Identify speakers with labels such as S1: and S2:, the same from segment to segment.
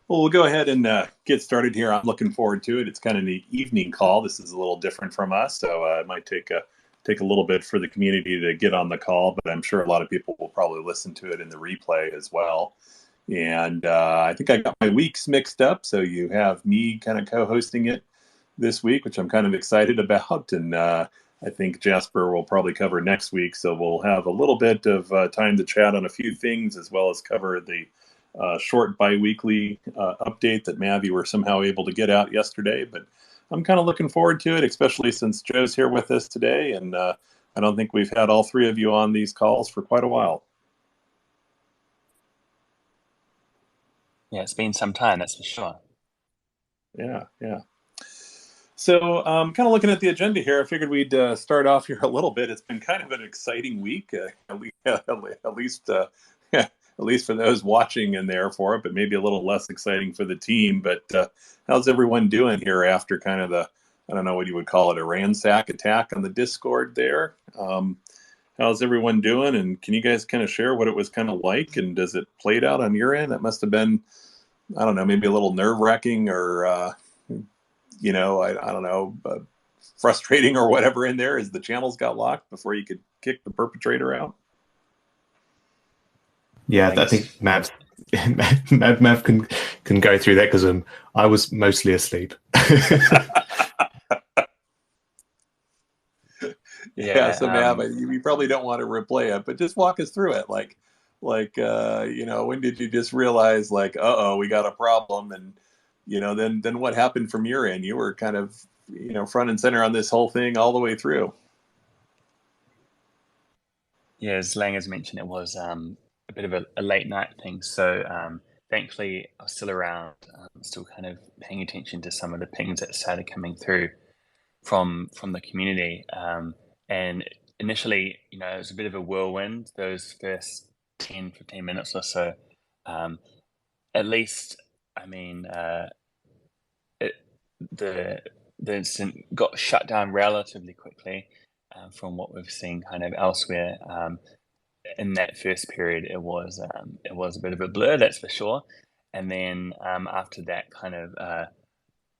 S1: Well, we'll go ahead and get started here. I'm looking forward to it. It's kind of an evening call. This is a little different from us, so it might take a little bit for the community to get on the call, but I'm sure a lot of people will probably listen to it in the replay as well. And I think I got my weeks mixed up, so you have me kind of co-hosting it this week, which I'm kind of excited about. And I think Jasper will probably cover next week, so we'll have a little bit of time to chat on a few things, as well as cover the short bi-weekly update that Mavi were somehow able to get out yesterday. But I'm kind of looking forward to it, especially since Joe's here with us today, and I don't think we've had all three of you on these calls for quite a while.
S2: Yeah, it's been some time, that's for sure.
S1: Yeah. So kind of looking at the agenda here, I figured we'd start off here a little bit. It's been kind of an exciting week, at least at least for those watching and there for it, but maybe a little less exciting for the team. But how's everyone doing here after kind of I don't know what you would call it, a ransack attack on the Discord there? How's everyone doing? And can you guys kind of share what it was kind of like? And does it played out on your end? That must have been, I don't know, maybe a little nerve-wracking or, I don't know, frustrating or whatever in there as the channels got locked before you could kick the perpetrator out.
S3: Yeah, I think Mav can go through that because I was mostly asleep.
S1: Yeah, so Mav, you probably don't want to replay it, but just walk us through it. Like when did you just realize, like, we got a problem, and then what happened from your end? You were kind of front and center on this whole thing all the way through.
S2: Yeah, as Lang has mentioned, it was a bit of a late night thing. So thankfully, I was still around, still kind of paying attention to some of the pings that started coming through from the community. And initially, it was a bit of a whirlwind, those first 10, 15 minutes or so. At least, I mean, the incident got shut down relatively quickly from what we've seen kind of elsewhere. In that first period, it was a bit of a blur, that's for sure. And then after that, kind of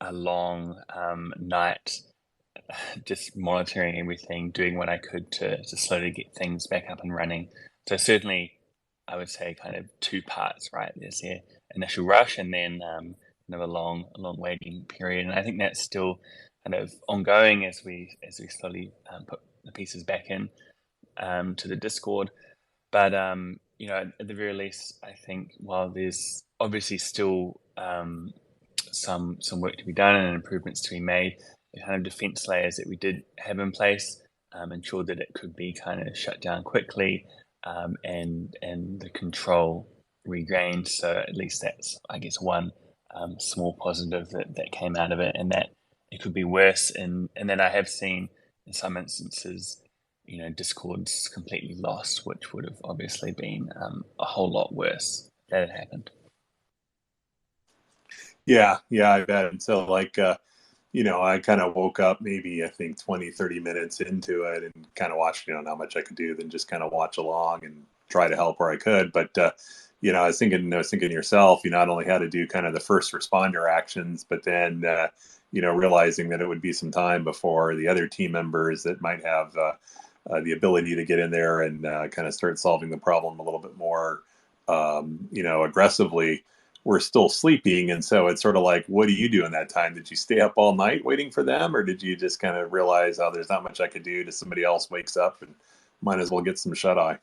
S2: a long night, just monitoring everything, doing what I could to slowly get things back up and running. So certainly, I would say kind of two parts, right? There's the initial rush, and then kind of a long waiting period. And I think that's still kind of ongoing as we slowly put the pieces back in to the Discord. But at the very least, I think while there's obviously still some work to be done and improvements to be made, the kind of defense layers that we did have in place ensured that it could be kind of shut down quickly and the control regained. So at least that's, I guess, one small positive that came out of it, and that it could be worse. And then I have seen in some instances, Discord's completely lost, which would have obviously been a whole lot worse if that had happened.
S1: Yeah, I bet. And so, I kind of woke up maybe, I think, 20, 30 minutes into it and kind of watched, not much I could do than just kind of watch along and try to help where I could. But, I was thinking yourself, you not only had to do kind of the first responder actions, but then, realizing that it would be some time before the other team members that might have the ability to get in there and kind of start solving the problem a little bit more, aggressively, we're still sleeping. And so it's sort of like, what do you do in that time? Did you stay up all night waiting for them? Or did you just kind of realize, there's not much I could do till somebody else wakes up and might as well get some shut eye?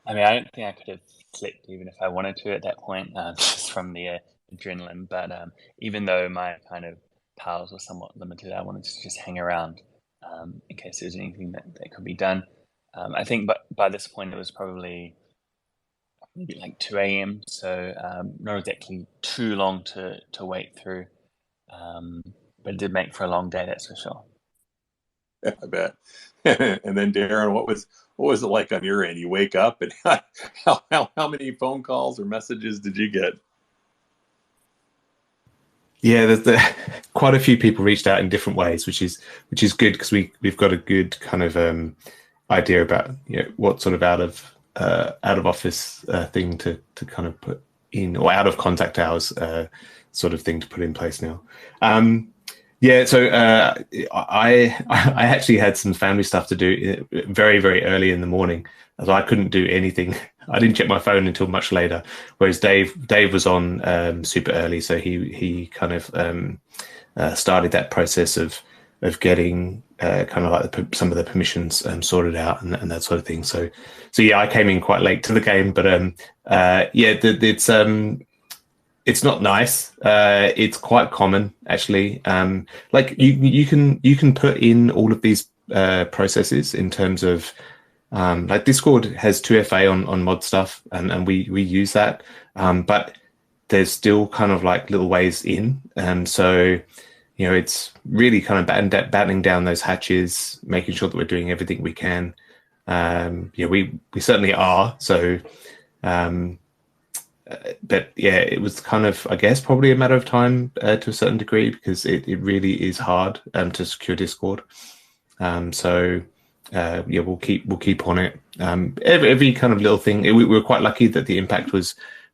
S2: I mean, I don't think I could have slept even if I wanted to at that point, just from the adrenaline. But even though my kind of powers were somewhat limited, I wanted to just hang around in case there's anything that could be done. I think by this point, it was probably maybe like 2 a.m. So not exactly too long to wait through. But it did make for a long day, that's for sure.
S1: Yeah, I bet. And then Darren, what was it like on your end? You wake up and how many phone calls or messages did you get?
S3: Yeah, there's quite a few people reached out in different ways, which is good because we've got a good kind of idea about what sort of out of office thing to kind of put in or out of contact hours sort of thing to put in place now. Yeah, so I actually had some family stuff to do very, very early in the morning, as I couldn't do anything. I didn't check my phone until much later, whereas Dave was on super early, so he kind of started that process of getting kind of like some of the permissions sorted out and that sort of thing. So yeah, I came in quite late to the game, but yeah, it's not nice. It's quite common, actually. Like you can put in all of these processes in terms of like Discord has 2FA on mod stuff, and we use that. But there's still kind of like little ways in, so you know it's really kind of battening down those hatches, making sure that we're doing everything we can. Yeah, we certainly are. So. But yeah, it was kind of, I guess, probably a matter of time to a certain degree, because it really is hard to secure Discord. So yeah, we'll keep on it. Every kind of little thing. We were quite lucky that the impact was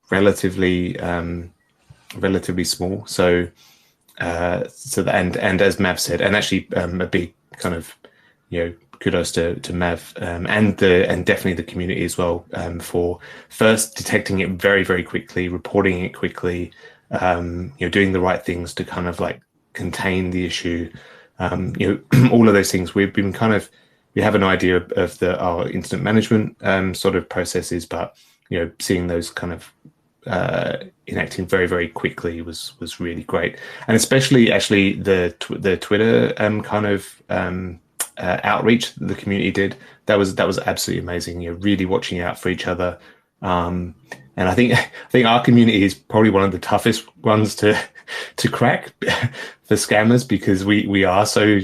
S3: relatively small. So and as Mav said, and actually a big kind of kudos to Mav and definitely the community as well for first detecting it very, very quickly, reporting it quickly, doing the right things to kind of like contain the issue. All of those things. We have an idea of our incident management sort of processes, but seeing those kind of enacting very, very quickly was really great, and especially actually the Twitter kind of outreach that the community did. That was absolutely amazing. Really watching out for each other, and I think our community is probably one of the toughest ones to crack for scammers, because we are so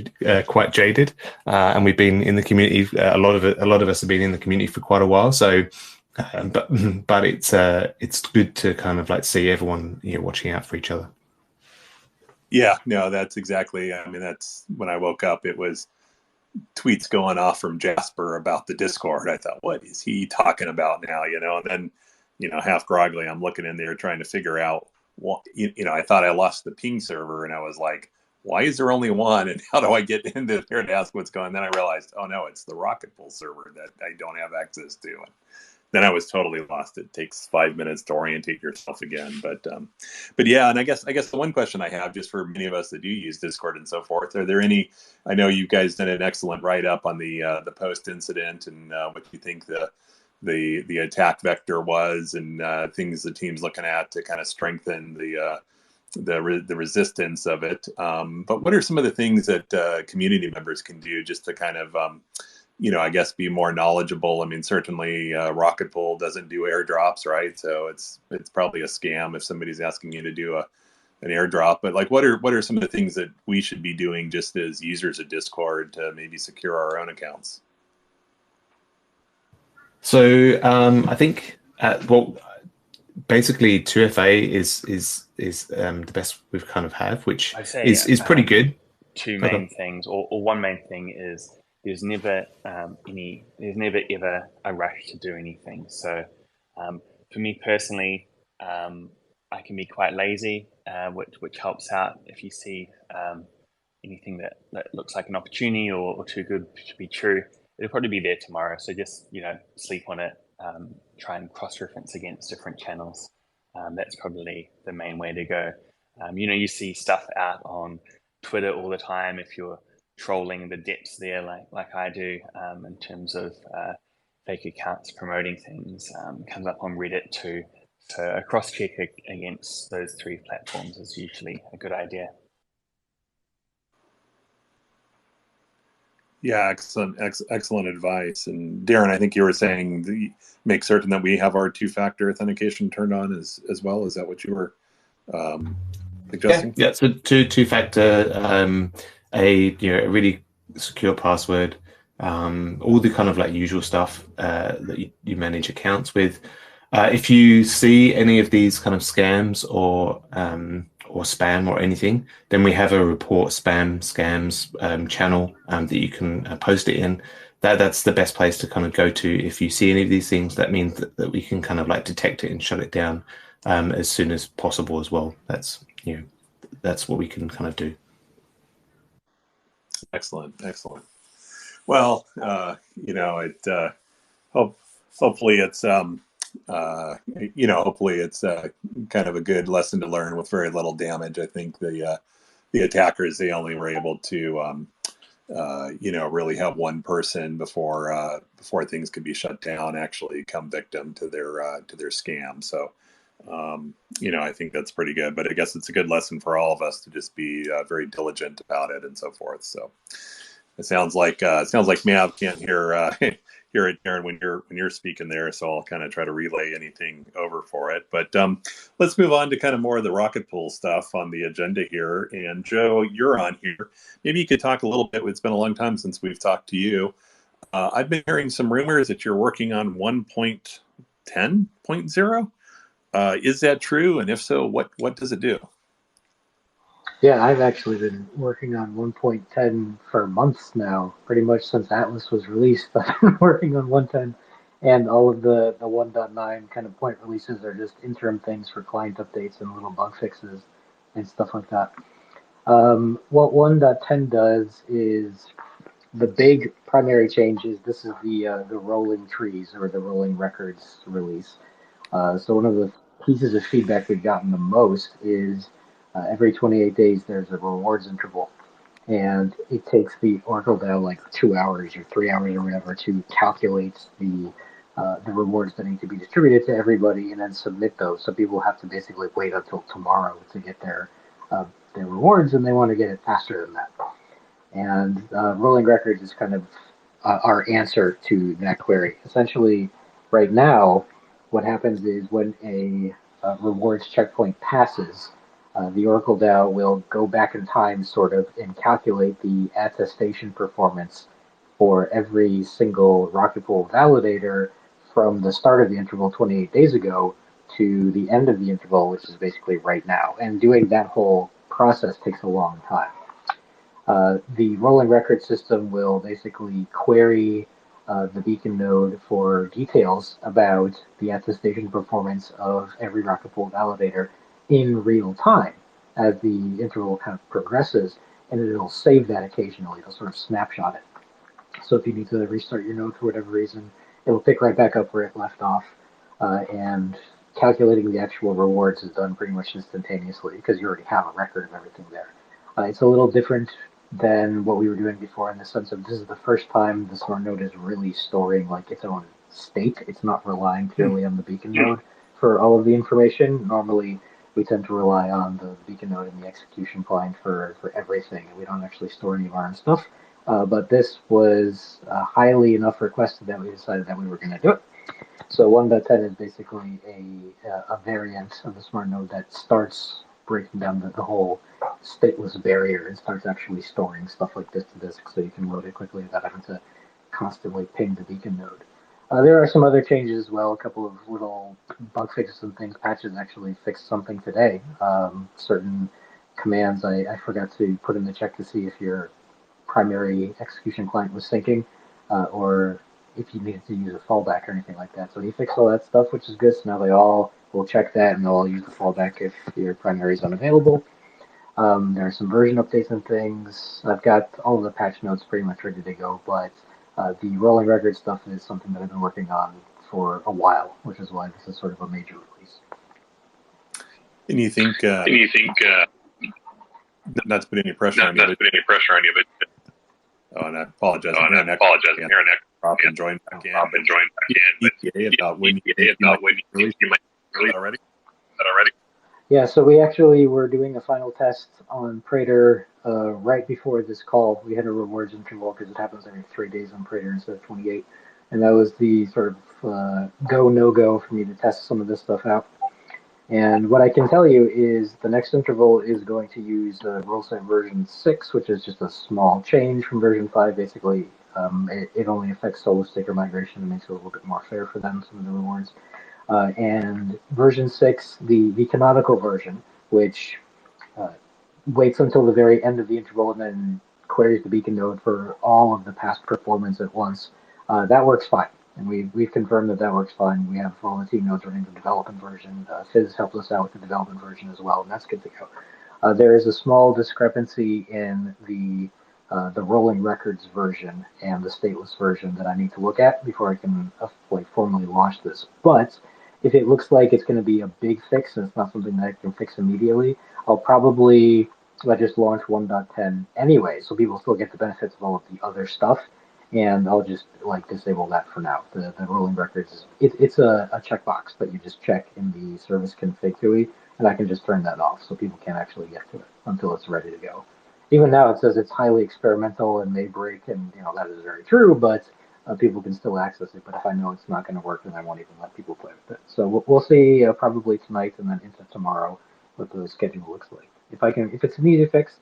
S3: quite jaded, and we've been in the community. A lot of us have been in the community for quite a while. So, but it's good to kind of like see everyone watching out for each other.
S1: Yeah, no, that's exactly. I mean, that's when I woke up. It was tweets going off from Jasper about the Discord. I thought, what is he talking about now? And then, half groggily, I'm looking in there trying to figure out what, I thought I lost the ping server, and I was like, why is there only one? And how do I get into there to ask what's going on? Then I realized, oh no, it's the Rocket Pool server that I don't have access to. And then I was totally lost. It takes 5 minutes to orientate yourself again. But yeah, and I guess the one question I have, just for many of us that do use Discord and so forth, are there any? I know you guys did an excellent write up on the post incident and what you think the attack vector was, and things the team's looking at to kind of strengthen the resistance of it. But what are some of the things that community members can do just to kind of I guess be more knowledgeable? I mean, certainly Rocket Pool doesn't do airdrops, right? So it's probably a scam if somebody's asking you to do an airdrop. But like, what are some of the things that we should be doing just as users of Discord to maybe secure our own accounts? So
S3: I think basically 2FA is the best we've kind of have, which is pretty good.
S2: Two main things, or one main thing is, there's never ever a rush to do anything. So for me personally, I can be quite lazy, which helps out. If you see anything that looks like an opportunity or too good to be true, it'll probably be there tomorrow. So just sleep on it, try and cross-reference against different channels. That's probably the main way to go. You see stuff out on Twitter all the time. If you're trolling the depths there like I do, in terms of fake accounts promoting things, comes up on Reddit too. So a cross-check against those three platforms is usually a good idea.
S1: Yeah, excellent advice. And Darren, I think you were saying make certain that we have our two-factor authentication turned on as well. Is that what you were suggesting?
S3: Yeah. So two-factor, a really secure password, all the kind of like usual stuff that you manage accounts with. If you see any of these kind of scams or spam or anything, then we have a report scams channel that you can post it in. That's the best place to kind of go to if you see any of these things. That means that we can kind of like detect it and shut it down as soon as possible as well. That's that's what we can kind of do.
S1: Excellent. Well, hopefully it's hopefully it's kind of a good lesson to learn with very little damage. I think the attackers, they only were able to really have one person before things could be shut down actually come victim to their scam. So I think that's pretty good. But I guess it's a good lesson for all of us to just be very diligent about it and so forth. So it sounds like Mav can't hear hear it, Darren, when you're speaking there. So I'll kind of try to relay anything over for it. But let's move on to kind of more of the rocket pool stuff on the agenda here. And Joe, you're on here. Maybe you could talk a little bit. It's been a long time since we've talked to you. I've been hearing some rumors that you're working on 1.10.0. Is that true? And if so, what does it do?
S4: Yeah, I've actually been working on 1.10 for months now, pretty much since Atlas was released. I've been working on 1.10, and all of the 1.9 kind of point releases are just interim things for client updates and little bug fixes and stuff like that. What 1.10 does is the big primary change is this is the rolling trees or the rolling records release. So one of the pieces of feedback we've gotten the most is every 28 days there's a rewards interval, and it takes the Oracle DAO like 2 hours or 3 hours or whatever to calculate the rewards that need to be distributed to everybody and then submit those. So people have to basically wait until tomorrow to get their rewards, and they want to get it faster than that. And rolling records is kind of our answer to that query. Essentially, right now, what happens is when a rewards checkpoint passes, the Oracle DAO will go back in time sort of and calculate the attestation performance for every single Rocket Pool validator from the start of the interval 28 days ago to the end of the interval, which is basically right now. And doing that whole process takes a long time. The rolling record system will basically query the beacon node for details about the attestation performance of every Rocket Pool validator in real time as the interval kind of progresses, and it'll save that occasionally. It'll sort of snapshot it. So if you need to restart your node for whatever reason, it'll pick right back up where it left off, and calculating the actual rewards is done pretty much instantaneously because you already have a record of everything there. It's a little different than what we were doing before in the sense of this is the first time the smart node is really storing like its own state. It's not relying purely on the beacon node for all of the information. Normally, we tend to rely on the beacon node and the execution client for everything. We don't actually store any of our own stuff. But this was highly enough requested that we decided that we were going to do it. So 1.10 is basically a variant of the smart node that starts breaking down the whole stateless barrier and starts actually storing stuff like this to disk so you can load it quickly without having to constantly ping the beacon node. There are some other changes as well, a couple of little bug fixes and things. Patches actually fixed something today. Certain commands I forgot to put in the check to see if your primary execution client was syncing or if you needed to use a fallback or anything like that. So he fixed all that stuff, which is good. So now they all will check that and they'll all use the fallback if your primary is unavailable. There are some version updates and things. I've got all of the patch notes pretty much ready to go, but the rolling record stuff is something that I've been working on for a while, which is why this is sort of a major release.
S1: And you think not to put any pressure on you, but oh, and I apologize. I'm hearing an drop and join back in. ETA about when you might release already.
S4: Yeah, so we actually were doing a final test on Praetor right before this call. We had a rewards interval because it happens every 3 days on Praetor instead of 28. And that was the sort of go, no-go for me to test some of this stuff out. And what I can tell you is the next interval is going to use RuleSet version 6, which is just a small change from version 5. Basically, it only affects solo staker migration and makes it a little bit more fair for them, some of the rewards. And version 6, the canonical version, which waits until the very end of the interval and then queries the beacon node for all of the past performance at once, that works fine. And we've confirmed that works fine. We have all the team nodes running the development version. Fizz helped us out with the development version as well, and that's good to go. There is a small discrepancy in the rolling records version and the stateless version that I need to look at before I can formally launch this. But if it looks like it's going to be a big fix and it's not something that I can fix immediately, I'll probably just launch 1.10 anyway, so people still get the benefits of all of the other stuff. And I'll just disable that for now. The rolling records it's a checkbox that you just check in the service config GUI, and I can just turn that off so people can't actually get to it until it's ready to go. Even now it says it's highly experimental and may break, and that is very true, but people can still access it. But if I know it's not going to work, then I won't even let people play with it. So we'll see probably tonight and then into tomorrow what the schedule looks like. If it's an easy fix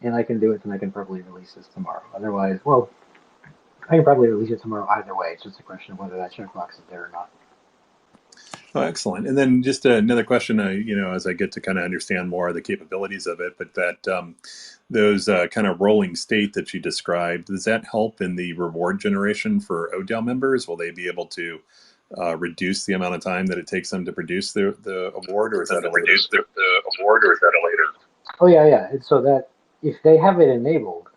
S4: and I can do it, then I can probably release this tomorrow. Otherwise, well, I can probably release it tomorrow either way. It's just a question of whether that checkbox is there or not.
S1: Oh, excellent. And then just another question, as I get to kind of understand more of the capabilities of it, but that those kind of rolling state that you described, does that help in the reward generation for ODAL members? Will they be able to reduce the amount of time that it takes them to produce the award, or is that a later?
S4: Oh, yeah. So that if they have it enabled,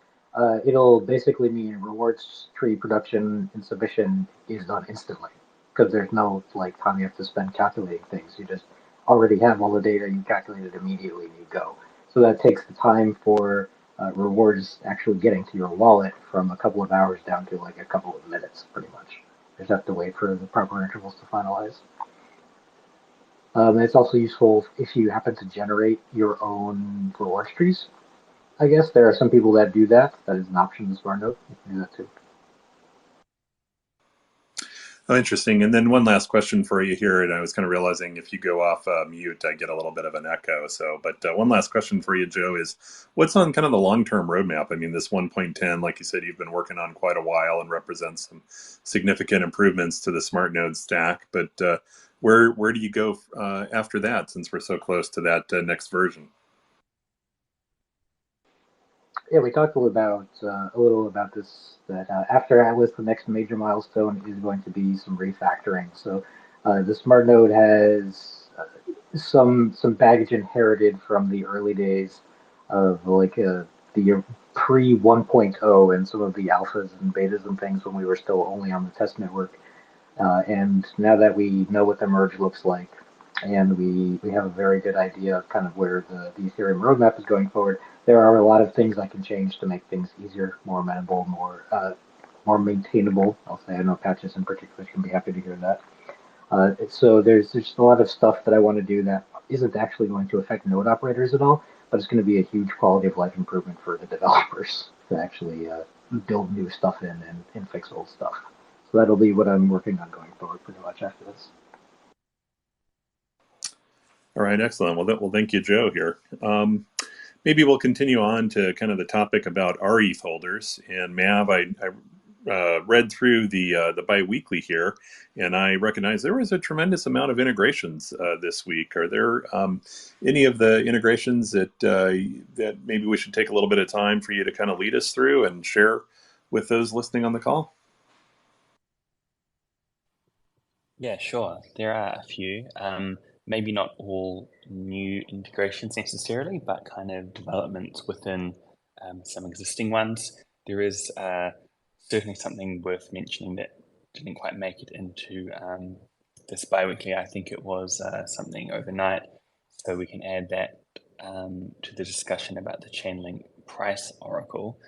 S4: it'll basically mean rewards tree production and submission is done instantly because there's no time you have to spend calculating things. You just already have all the data, you calculate it immediately, and you go. So that takes the time for rewards actually getting to your wallet from a couple of hours down to a couple of minutes, pretty much. You just have to wait for the proper intervals to finalize. It's also useful if you happen to generate your own rewards trees. I guess there are some people that do that. That is an option in the smart node. You can do that too.
S1: Oh, interesting. And then one last question for you here, and I was kind of realizing if you go off mute, I get a little bit of an echo. But one last question for you, Joe, is what's on kind of the long-term roadmap? I mean, this 1.10, like you said, you've been working on quite a while and represents some significant improvements to the smart node stack. But where do you go after that, since we're so close to that next version?
S4: Yeah, we talked a little about this. That after Atlas, the next major milestone is going to be some refactoring. So the smart node has some baggage inherited from the early days of the pre 1.0 and some of the alphas and betas and things when we were still only on the test network. And now that we know what the merge looks like, and we have a very good idea of kind of where the Ethereum roadmap is going forward, there are a lot of things I can change to make things easier, more amenable, more maintainable. I'll say I know Patches in particular can be happy to hear that. So there's just a lot of stuff that I want to do that isn't actually going to affect node operators at all, but it's going to be a huge quality of life improvement for the developers to actually build new stuff in and fix old stuff. So that'll be what I'm working on going forward pretty much after this.
S1: All right, excellent. Well, thank you, Joe, here. Maybe we'll continue on to kind of the topic about rETH holders. And Mav, I read through the biweekly here, and I recognize there was a tremendous amount of integrations this week. Are there any of the integrations that maybe we should take a little bit of time for you to kind of lead us through and share with those listening on the call?
S2: Yeah, sure. There are a few. Maybe not all new integrations necessarily, but kind of developments within some existing ones. There is certainly something worth mentioning that didn't quite make it into this biweekly. I think it was something overnight, so we can add that to the discussion about the Chainlink price oracle.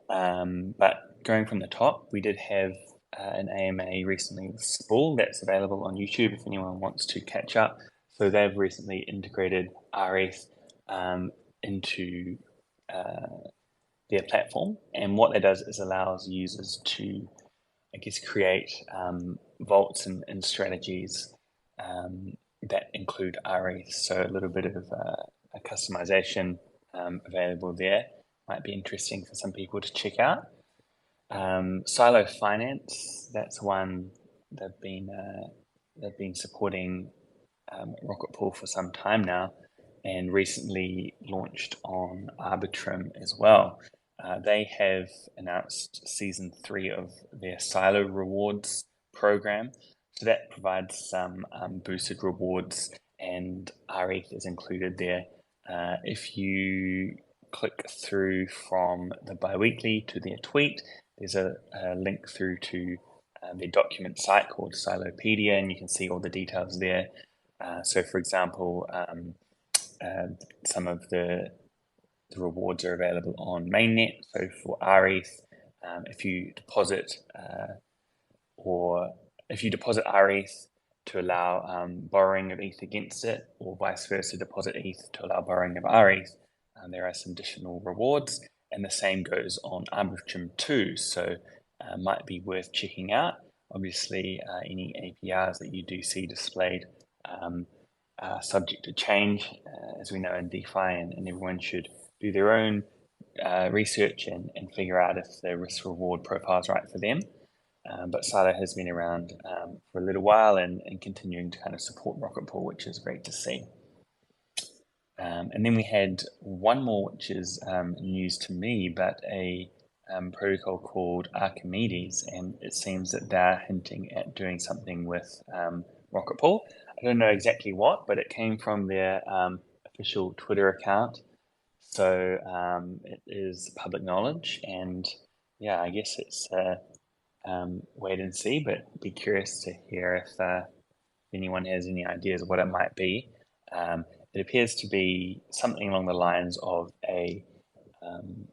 S2: But going from the top, we did have an AMA recently with Spool that's available on YouTube if anyone wants to catch up. So they've recently integrated rETH into their platform, and what that does is allows users to, I guess, create vaults and strategies that include rETH. So a little bit of a customization available there might be interesting for some people to check out. Silo Finance, that's one they've been supporting Rocket Pool for some time now, and recently launched on Arbitrum as well. They have announced season 3 of their Silo Rewards program. So that provides some boosted rewards, and rETH is included there. If you click through from the biweekly to their tweet, there's a link through to their document site called Silopedia, and you can see all the details there. So, for example, some of the rewards are available on mainnet. So for rETH, if you deposit rETH to allow borrowing of ETH against it, or vice versa, deposit ETH to allow borrowing of rETH, there are some additional rewards, and the same goes on Arbitrum too. So might be worth checking out. Obviously, any APRs that you do see displayed are subject to change, as we know in DeFi, and everyone should do their own research and figure out if the risk reward profile is right for them. But Silo has been around for a little while and continuing to kind of support Rocket Pool, which is great to see. And then we had one more, which is news to me, but a protocol called Archimedes, and it seems that they're hinting at doing something with Rocket Pool. I don't know exactly what, but it came from their official Twitter account. So it is public knowledge, and yeah, I guess it's wait and see, but be curious to hear if anyone has any ideas of what it might be. It appears to be something along the lines of a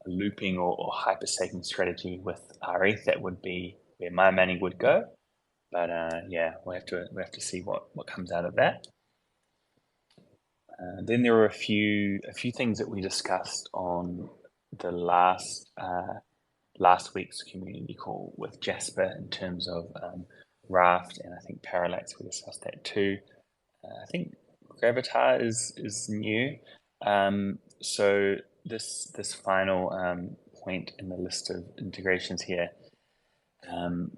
S2: looping or hyper-staking strategy with rETH. That would be where my money would go. But yeah, we have to see what comes out of that. Then there were a few things that we discussed on the last week's community call with Jasper in terms of Raft, and I think Parallax. We discussed that too. I think Gravatar is new. So this final point in the list of integrations here,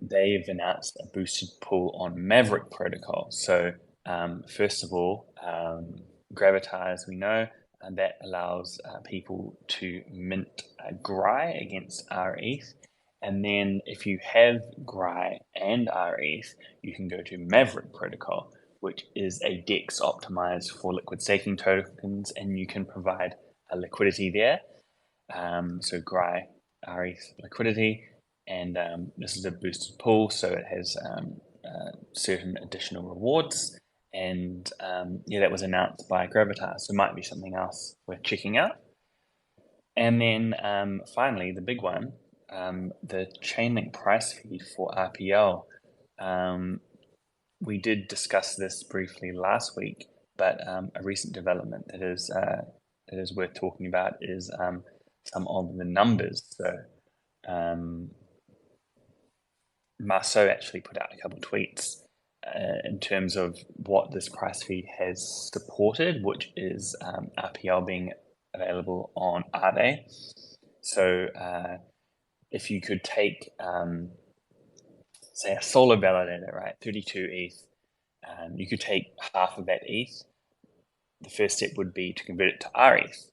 S2: they've announced a boosted pool on Maverick protocol. So first of all, Gravatar, as we know, and that allows people to mint GRI against rETH. And then if you have GRI and rETH, you can go to Maverick protocol, which is a DEX optimized for liquid staking tokens, and you can provide a liquidity there. So GRI, rETH liquidity, and this is a boosted pool, so it has certain additional rewards. And yeah, that was announced by Gravatar, so it might be something else worth checking out. And then finally, the big one, the Chainlink price feed for RPL. We did discuss this briefly last week, but a recent development that is worth talking about is some of the numbers. So Marceau actually put out a couple of tweets in terms of what this price feed has supported, which is RPL being available on Aave. So if you could take, say, a solo validator, right, 32 ETH, you could take half of that ETH. The first step would be to convert it to rETH.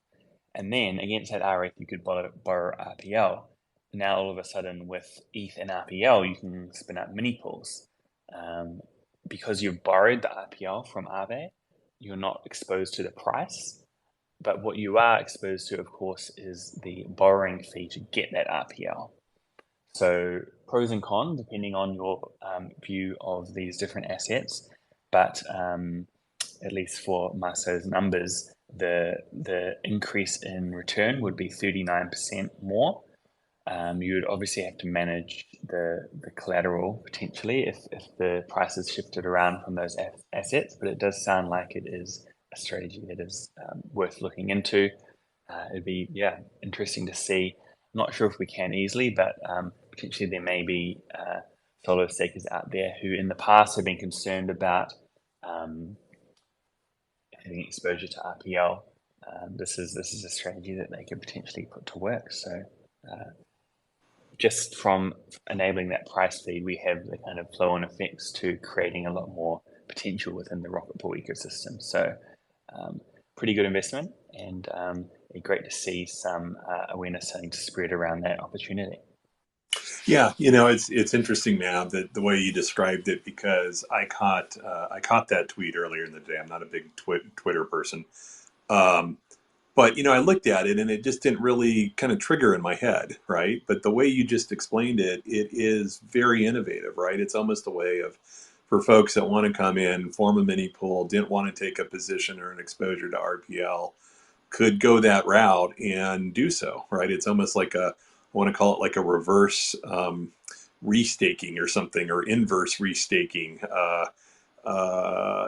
S2: And then against that rETH, you could borrow RPL. Now, all of a sudden, with ETH and RPL, you can spin up mini pools. Because you've borrowed the RPL from Aave, you're not exposed to the price. But what you are exposed to, of course, is the borrowing fee to get that RPL. So pros and cons, depending on your view of these different assets. But at least for Marceau's numbers, the increase in return would be 39% more. You would obviously have to manage the collateral potentially if the price is shifted around from those assets, but it does sound like it is a strategy that is worth looking into. It'd be interesting to see. I'm not sure if we can easily, but potentially there may be solo stakers out there who in the past have been concerned about having exposure to RPL. This is a strategy that they could potentially put to work. So just from enabling that price feed, we have the kind of flow-on effects to creating a lot more potential within the Rocket Pool ecosystem. So pretty good investment, and great to see some awareness starting to spread around that opportunity.
S1: Yeah, it's interesting, man, that the way you described it, because I caught that tweet earlier in the day. I'm not a big Twitter person, um, but I looked at it and it just didn't really kind of trigger in my head, right? But the way you just explained it, it is very innovative, right? It's almost a way of for folks that want to come in, form a mini pool, didn't want to take a position or an exposure to RPL, could go that route and do so, right? It's almost like I want to call it like a reverse restaking or something, or inverse restaking.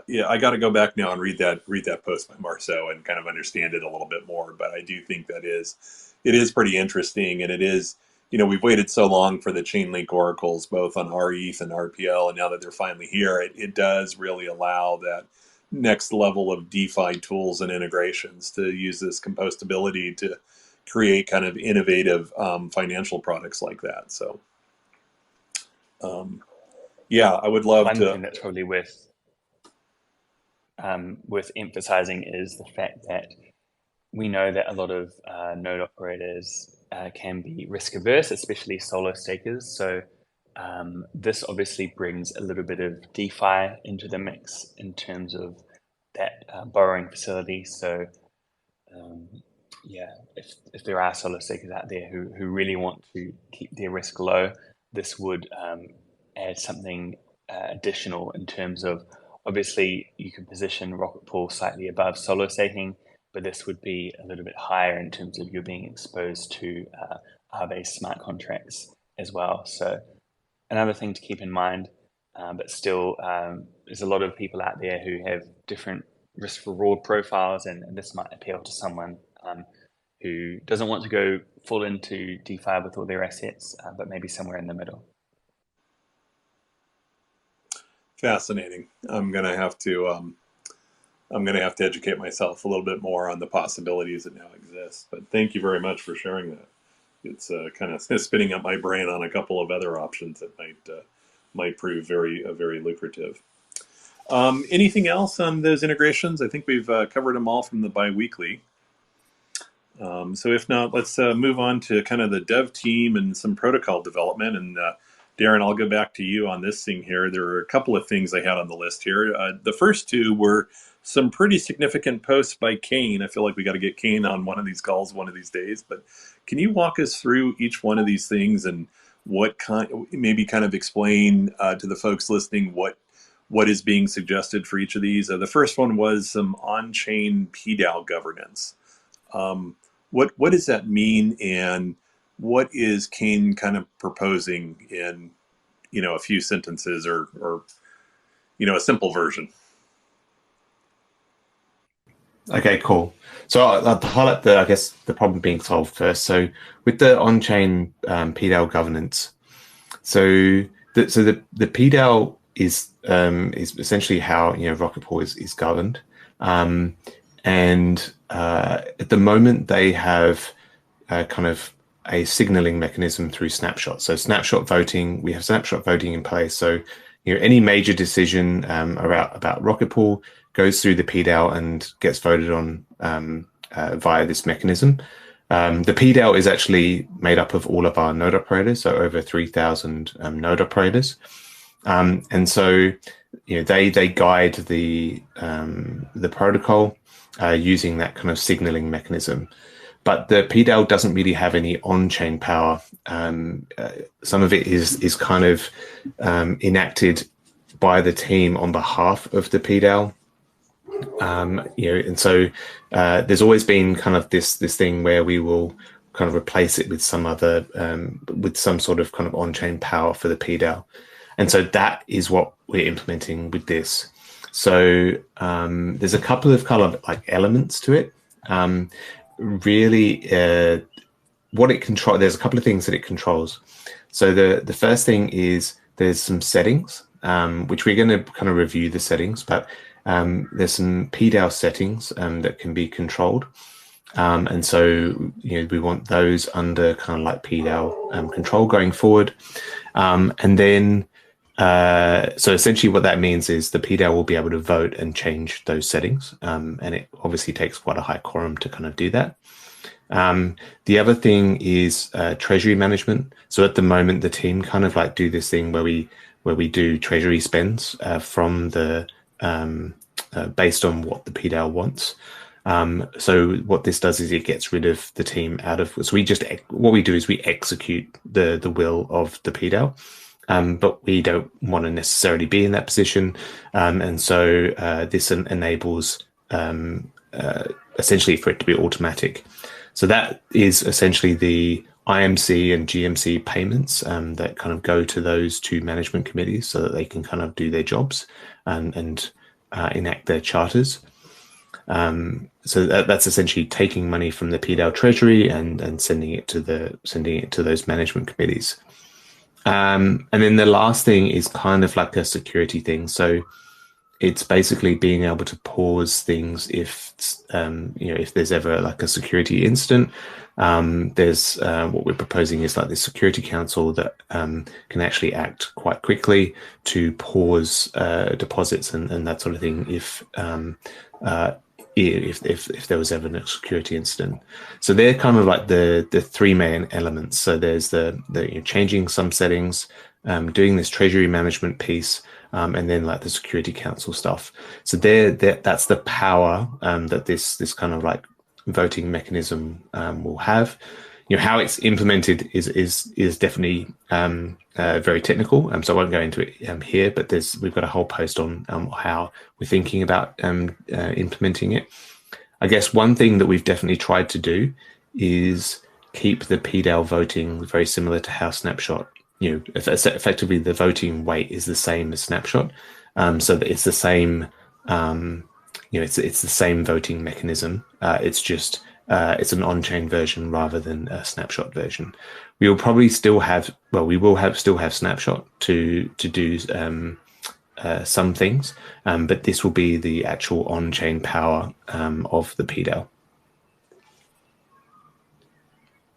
S1: Yeah, I got to go back now and read that post by Marceau and kind of understand it a little bit more. But I do think it is pretty interesting, and it is. We've waited so long for the Chainlink oracles, both on rETH and RPL, and now that they're finally here, it does really allow that next level of DeFi tools and integrations to use this compostability to create kind of innovative financial products like that. So, yeah, I would love
S2: One
S1: to.
S2: thing that's probably worth emphasizing is the fact that we know that a lot of node operators can be risk averse, especially solo stakers. So this obviously brings a little bit of DeFi into the mix in terms of that borrowing facility. So yeah, if there are solo stakers out there who really want to keep their risk low, this would add something additional in terms of, obviously you could position Rocket Pool slightly above solo staking, but this would be a little bit higher in terms of you being exposed to R-based smart contracts as well. So another thing to keep in mind, but still there's a lot of people out there who have different risk reward profiles, and this might appeal to someone who doesn't want to go full into DeFi with all their assets, but maybe somewhere in the middle.
S1: Fascinating. I'm gonna have to educate myself a little bit more on the possibilities that now exist. But thank you very much for sharing that. It's kind of spinning up my brain on a couple of other options that might prove very lucrative. Anything else on those integrations? I think we've covered them all from the biweekly. So if not, let's move on to kind of the dev team and some protocol development. And Darren, I'll go back to you on this thing here. There were a couple of things I had on the list here. The first two were some pretty significant posts by Kane. I feel like we got to get Kane on one of these calls one of these days. But can you walk us through each one of these things and maybe kind of explain to the folks listening what is being suggested for each of these? The first one was some on-chain PDAO governance. What does that mean, and what is Kane kind of proposing in a few sentences or a simple version?
S3: Okay, cool. So I'll highlight the problem being solved first. So with the on-chain PDAO governance, so the PDAO is essentially how Rocket Pool is governed, and at the moment they have kind of a signaling mechanism through snapshot. So snapshot voting, we have snapshot voting in place. So any major decision about Rocket Pool goes through the PDAO and gets voted on via this mechanism. The PDAO is actually made up of all of our node operators, so over 3,000 node operators, and so they guide the protocol using that kind of signaling mechanism. But the PDAO doesn't really have any on-chain power. Some of it is kind of enacted by the team on behalf of the PDAO. And so there's always been kind of this thing where we will kind of replace it with some other with some sort of kind of on-chain power for the PDAO, and so that is what we're implementing with this. So there's a couple of kind of like elements to it. Really, what it controls. There's a couple of things that it controls. So the first thing is there's some settings, which we're going to kind of review the settings, but there's some PDAO settings that can be controlled, and so we want those under kind of like PDAO control going forward, and then so essentially what that means is the PDAO will be able to vote and change those settings, and it obviously takes quite a high quorum to kind of do that. The other thing is treasury management. So at the moment, the team kind of like do this thing where we do treasury spends from the based on what the PDAO wants. So what this does is it gets rid of the team out of. So what we do is we execute the will of the PDAO. But we don't want to necessarily be in that position. And so this enables essentially for it to be automatic. So that is essentially the IMC and GMC payments that kind of go to those two management committees so that they can kind of do their jobs and enact their charters. So that's essentially taking money from the PDAO treasury and sending it to those management committees. And then the last thing is kind of like a security thing. So it's basically being able to pause things if there's ever like a security incident. There's what we're proposing is like this security council that can actually act quite quickly to pause deposits and that sort of thing if there was ever a security incident. So they're kind of like the three main elements. So there's the changing some settings, doing this treasury management piece, and then like the security council stuff. So that's the power that this kind of like voting mechanism will have. How it's implemented is definitely very technical. So I won't go into it here, but we've got a whole post on how we're thinking about implementing it. I guess one thing that we've definitely tried to do is keep the PDAO voting very similar to how Snapshot. Effectively the voting weight is the same as Snapshot, so that it's the same. It's the same voting mechanism. It's just it's an on-chain version rather than a Snapshot version. We will probably still have still have Snapshot to do some things, but this will be the actual on-chain power of the PDAO.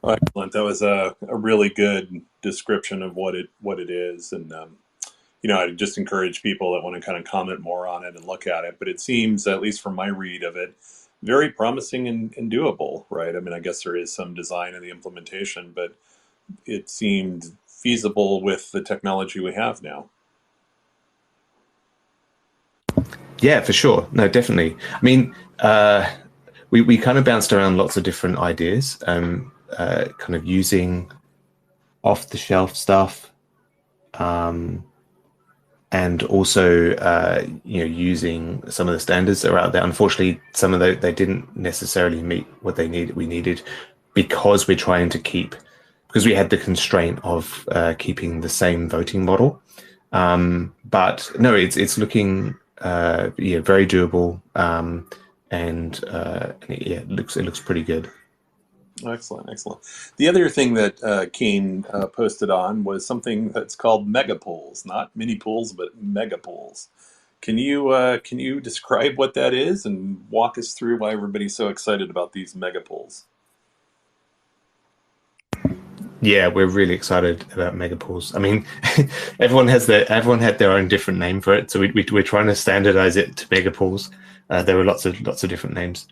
S1: Excellent. That was a really good description of what it is, and I just encourage people that want to kind of comment more on it and look at it. But it seems, at least from my read of it, very promising and doable, right? I mean, I guess there is some design in the implementation, but it seemed feasible with the technology we have now.
S3: Yeah, for sure. No, definitely. I mean, we kind of bounced around lots of different ideas, kind of using off-the-shelf stuff, and also using some of the standards that are out there. Unfortunately, some of those they didn't necessarily meet what we needed because we had the constraint of keeping the same voting model. But no, it's looking very doable, and it looks pretty good.
S1: Excellent. The other thing that Kane posted on was something that's called mega pools, not mini pools, but mega pools. Can you describe what that is and walk us through why everybody's so excited about these mega pools?
S3: Yeah, we're really excited about mega pools. I mean, everyone had their own different name for it, so we're trying to standardize it to mega pools. There were lots of different names.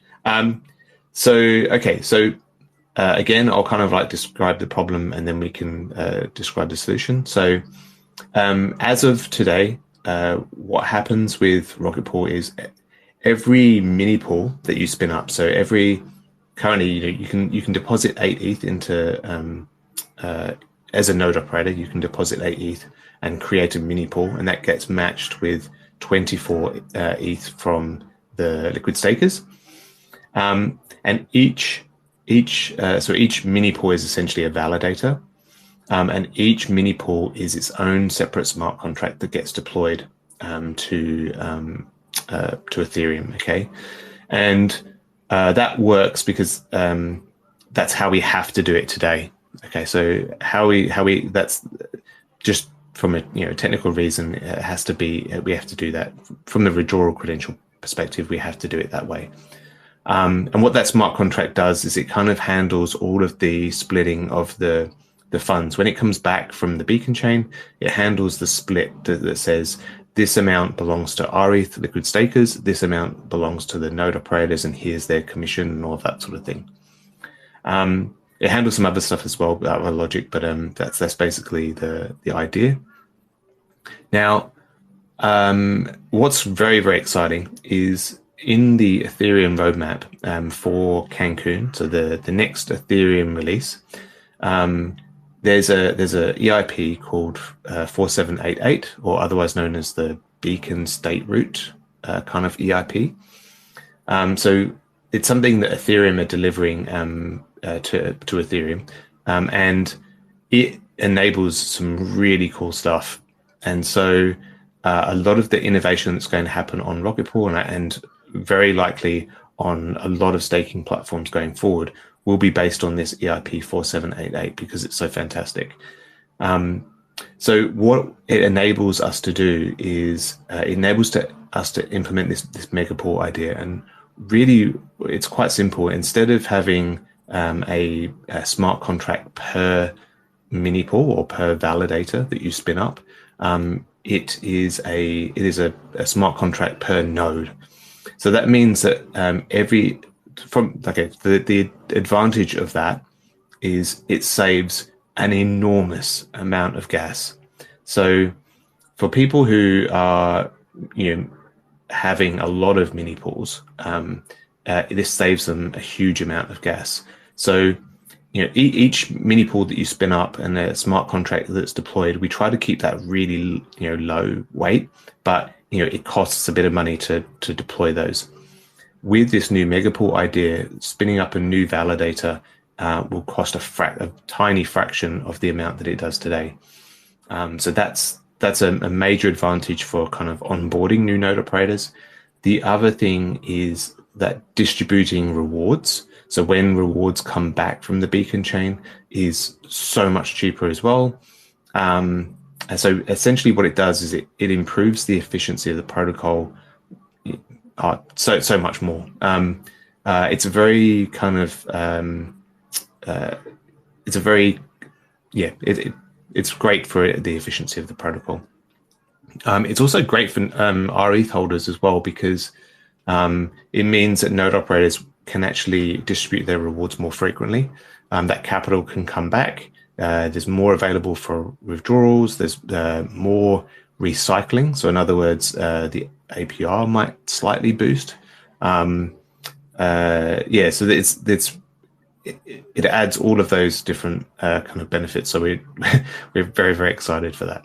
S3: Again, I'll kind of like describe the problem and then we can describe the solution. So as of today, what happens with Rocket Pool is every mini pool that you spin up. So currently, you can deposit 8 ETH into as a node operator. You can deposit 8 ETH and create a mini pool, and that gets matched with 24 ETH from the liquid stakers, and each mini pool is essentially a validator, and each mini pool is its own separate smart contract that gets deployed to Ethereum. Okay, and that works because that's how we have to do it today. Okay, so that's just from a technical reason. It has to be. We have to do that from the withdrawal credential perspective. We have to do it that way. And what that smart contract does is it kind of handles all of the splitting of the funds. When it comes back from the beacon chain, it handles the split that says this amount belongs to rETH liquid stakers, this amount belongs to the node operators, and here's their commission and all of that sort of thing. It handles some other stuff as well, out of logic, but that's basically the idea. Now, what's very, very exciting is in the Ethereum roadmap for Cancun, so the next Ethereum release, there's a EIP called 4788, or otherwise known as the Beacon State Root kind of EIP. So it's something that Ethereum are delivering to Ethereum, and it enables some really cool stuff. And so a lot of the innovation that's going to happen on Rocket Pool and very likely on a lot of staking platforms going forward will be based on this EIP 4788 because it's so fantastic. So what it enables us to do is it enables us to implement this mega pool idea. And really, it's quite simple. Instead of having a smart contract per mini pool or per validator that you spin up, it is a smart contract per node. So that means that the advantage of that is it saves an enormous amount of gas. So for people who are having a lot of mini pools, this saves them a huge amount of gas. So each mini pool that you spin up and a smart contract that's deployed, we try to keep that really low weight, but it costs a bit of money to deploy those. With this new megapool idea, spinning up a new validator will cost a tiny fraction of the amount that it does today. So that's a major advantage for kind of onboarding new node operators. The other thing is that distributing rewards, so when rewards come back from the Beacon chain, is so much cheaper as well. And so essentially what it does is it improves the efficiency of the protocol so much more. It's a very kind of it's great for the efficiency of the protocol. It's also great for rETH holders as well, because it means that node operators can actually distribute their rewards more frequently. That capital can come back. There's more available for withdrawals. There's more recycling. So in other words, the APR might slightly boost. So it adds all of those different kind of benefits. So we're very, very excited for that.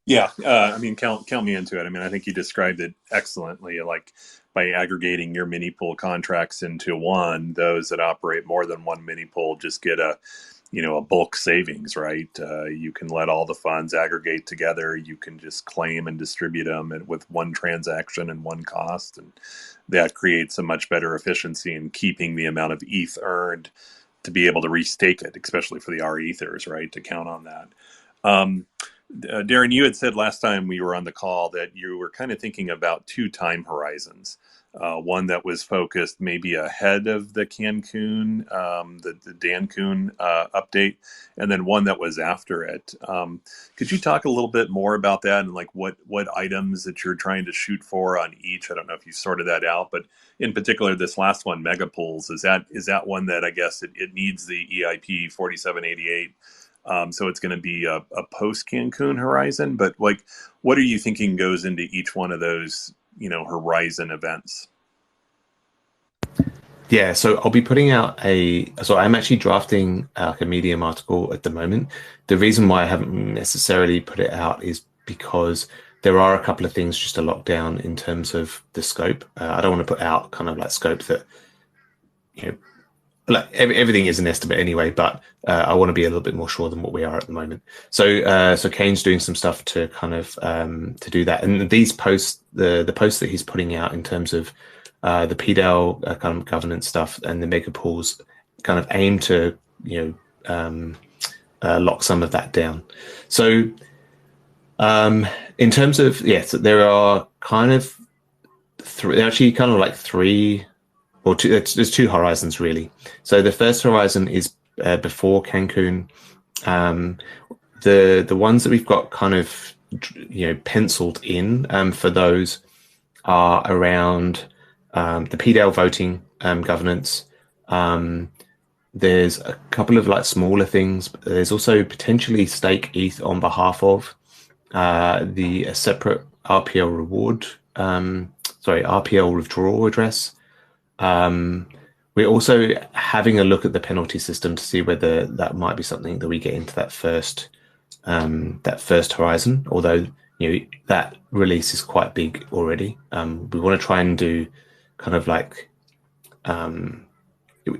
S1: Yeah, I mean, count me into it. I mean, I think you described it excellently. Like by aggregating your mini pool contracts into one, those that operate more than one mini pool just get a bulk savings, right? You can let all the funds aggregate together. You can just claim and distribute them with one transaction and one cost, and that creates a much better efficiency in keeping the amount of ETH earned to be able to restake it, especially for the rETHers, right? To count on that. Darren, you had said last time we were on the call that you were kind of thinking about two time horizons. One that was focused maybe ahead of the Cancun, the Dancun update, and then one that was after it. Could you talk a little bit more about that and like what items that you're trying to shoot for on each? I don't know if you sorted that out, but in particular, this last one, Megapools, is that one that I guess it needs the EIP 4788? So it's going to be a post Cancun horizon, but like, what are you thinking goes into each one of those, horizon events?
S3: Yeah, so I'll be putting out so I'm actually drafting a Medium article at the moment. The reason why I haven't necessarily put it out is because there are a couple of things just to lock down in terms of the scope. I don't want to put out kind of like scope that, like everything is an estimate anyway, but I want to be a little bit more sure than what we are at the moment. So Kane's doing some stuff to kind of to do that. And these posts, the posts that he's putting out in terms of the PDAL kind of governance stuff and the mega pools kind of aim to lock some of that down. So in terms of so there are kind of three. Or there's two horizons really. So the first horizon is before Cancun. The ones that we've got kind of penciled in for those are around the PDAL voting governance, There's a couple of like smaller things. There's also potentially stake ETH on behalf of a separate RPL reward, RPL withdrawal address. We're also having a look at the penalty system to see whether that might be something that we get into that first horizon. Although that release is quite big already. We want to try and do kind of like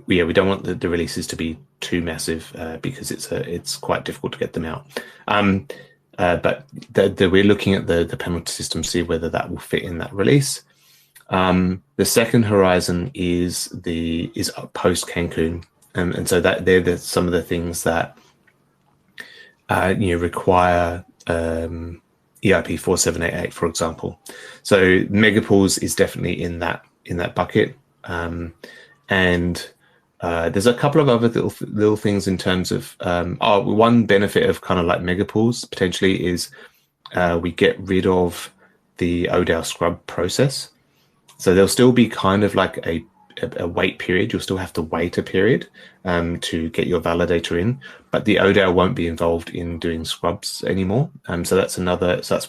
S3: we don't want the releases to be too massive because it's quite difficult to get them out. But we're looking at the penalty system to see whether that will fit in that release. The second horizon is post Cancun, and so that they're some of the things that require EIP 4788, for example. So megapools is definitely in that bucket, and there's a couple of other little things in terms of one benefit of kind of like megapools potentially is we get rid of the ODAO scrub process. So there'll still be kind of like a wait period. You'll still have to wait a period to get your validator in, but the ODAO won't be involved in doing scrubs anymore. So that's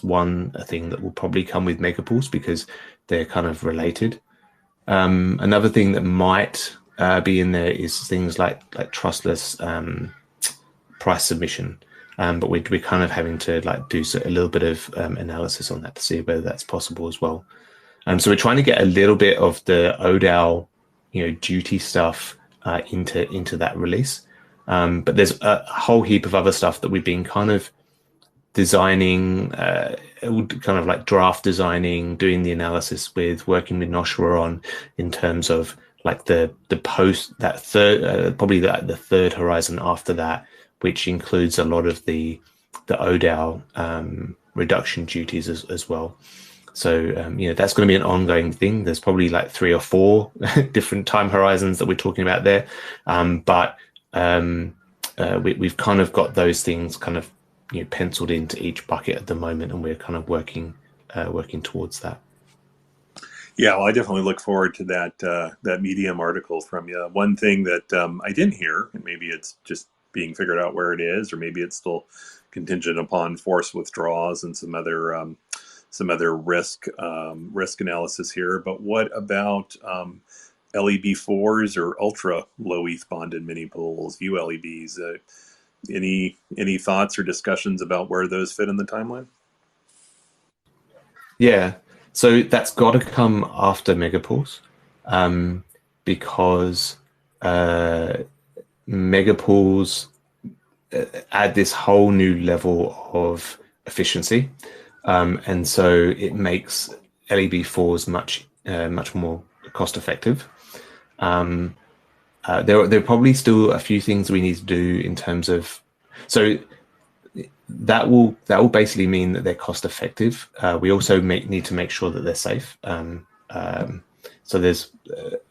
S3: one thing that will probably come with megapools because they're kind of related. Another thing that might be in there is things like trustless price submission, but we're kind of having to like do a little bit of analysis on that to see whether that's possible as well. So we're trying to get a little bit of the ODAO, duty stuff into that release. But there's a whole heap of other stuff that we've been kind of designing, kind of like draft designing, doing the analysis with, working with Noshua on in terms of like the post that third, probably the third horizon after that, which includes a lot of the ODAO reduction duties as well. So, that's going to be an ongoing thing. There's probably like 3 or 4 different time horizons that we're talking about there. But we've kind of got those things kind of, penciled into each bucket at the moment, and we're kind of working towards that.
S1: Yeah, well, I definitely look forward to that Medium article from you. One thing that I didn't hear, and maybe it's just being figured out where it is, or maybe it's still contingent upon forced withdrawals and some other risk analysis here. But what about LEB4s or ultra low ETH bonded mini pools, ULEBs? Any thoughts or discussions about where those fit in the timeline?
S3: Yeah, so that's got to come after megapools, because megapools add this whole new level of efficiency. And so it makes LEB4s much more cost effective. There are probably still a few things we need to do in terms of, so that will basically mean that they're cost effective. We also need to make sure that they're safe. So there's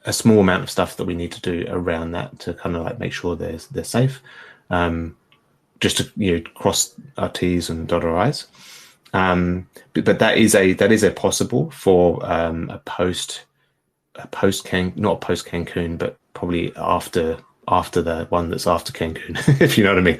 S3: a small amount of stuff that we need to do around that to kind of like make sure they're safe. Just to cross our T's and dot our I's. But that is a possible for not post Cancun, but probably after the one that's after Cancun, if you know what I mean.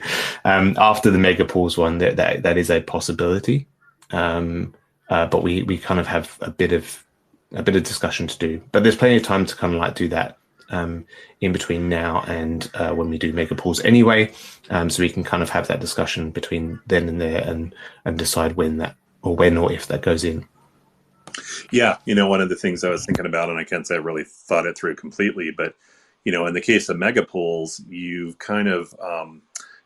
S3: After the megapools one, that is a possibility. But we kind of have a bit of discussion to do. But there's plenty of time to kind of like do that in between now and when we do megapools anyway. So we can kind of have that discussion between then and there and decide when or if that goes in.
S1: Yeah, one of the things I was thinking about, and I can't say I really thought it through completely, but in the case of megapools, you've kind of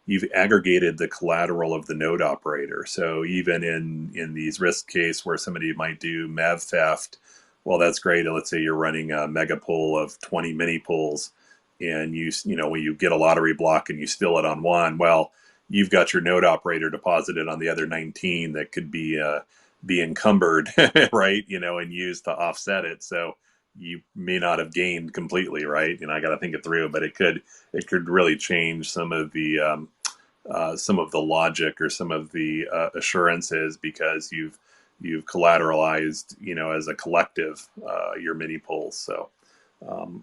S1: you've aggregated the collateral of the node operator. So even in these risk case where somebody might do MEV theft, well, that's great. Let's say you're running a megapool of 20 mini pools, and when you get a lottery block and you steal it on one, well, you've got your node operator deposited on the other 19 that could be encumbered, right? And used to offset it. So you may not have gained completely, right? I got to think it through, but it could really change some of the logic or some of the assurances, because you've collateralized, as a collective, your mini pools. So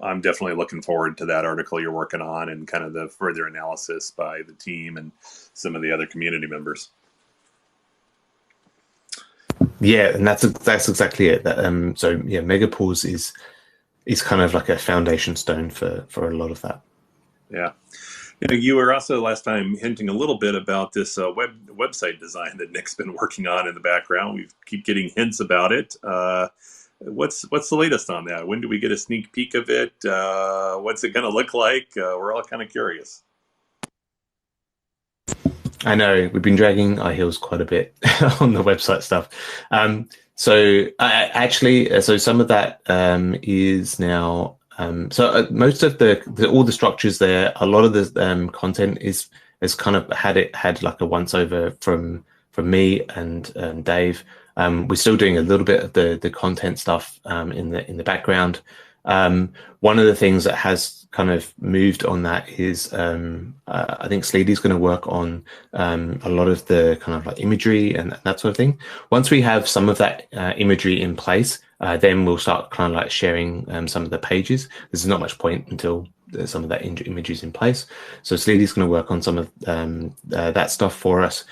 S1: I'm definitely looking forward to that article you're working on and kind of the further analysis by the team and some of the other community members.
S3: Yeah, and that's exactly it. That so yeah, Megapause is kind of like a foundation stone for a lot of that.
S1: Yeah. You were also last time hinting a little bit about this website design that Nick's been working on in the background. We keep getting hints about it. What's the latest on that? When do we get a sneak peek of it? What's it going to look like? We're all kind of curious.
S3: I know we've been dragging our heels quite a bit on the website stuff. So some of that is now. Most of all the structures there, a lot of the content is kind of had like a once over from me and Dave. We're still doing a little bit of the content stuff in the background. One of the things that has kind of moved on that is I think Sleedy's going to work on a lot of the kind of like imagery and that sort of thing. Once we have some of that imagery in place, then we'll start kind of like sharing some of the pages. There's not much point until some of that imagery is in place. So Sleedy's going to work on some of that stuff for us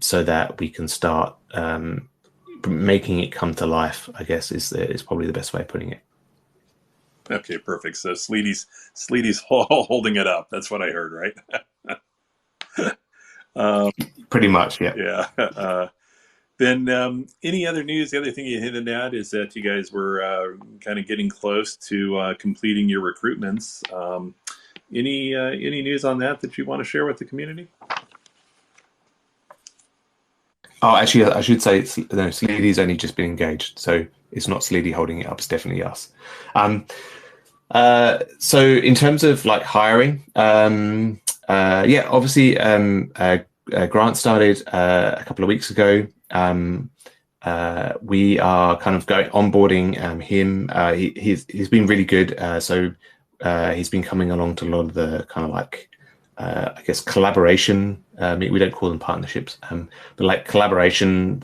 S3: so that we can start making it come to life, I guess is probably the best way of putting it.
S1: Okay, perfect. So Sleedy's holding it up. That's what I heard, right?
S3: Pretty much, yeah.
S1: Yeah. Then any other news? The other thing you hinted at is that you guys were kind of getting close to completing your recruitments. Any news on that you want to share with the community?
S3: Oh, actually, I should say Sleedy's only just been engaged, so it's not Sleedy holding it up. It's definitely us. So in terms of like hiring, obviously Grant started a couple of weeks ago. We are kind of onboarding him. He's been really good. So he's been coming along to a lot of the kind of like I guess collaboration. We don't call them partnerships, but like collaboration,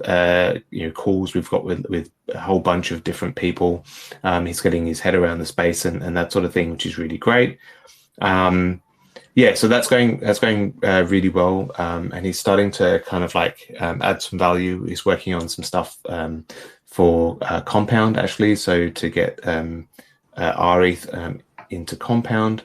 S3: calls we've got with a whole bunch of different people. He's getting his head around the space and that sort of thing, which is really great. So that's going really well, and he's starting to kind of like add some value. He's working on some stuff for Compound actually, so to get rETH into Compound.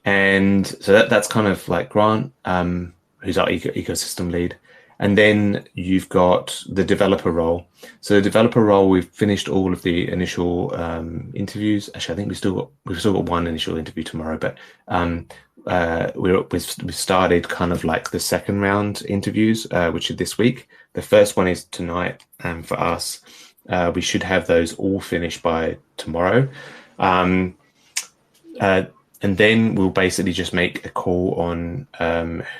S3: And so that's kind of like Grant, who's our ecosystem lead. And then you've got the developer role. So the developer role, we've finished all of the initial interviews. Actually, I think we've still got one initial interview tomorrow, but we've started kind of like the second round interviews, which are this week. The first one is tonight for us. We should have those all finished by tomorrow. And then we'll basically just make a call on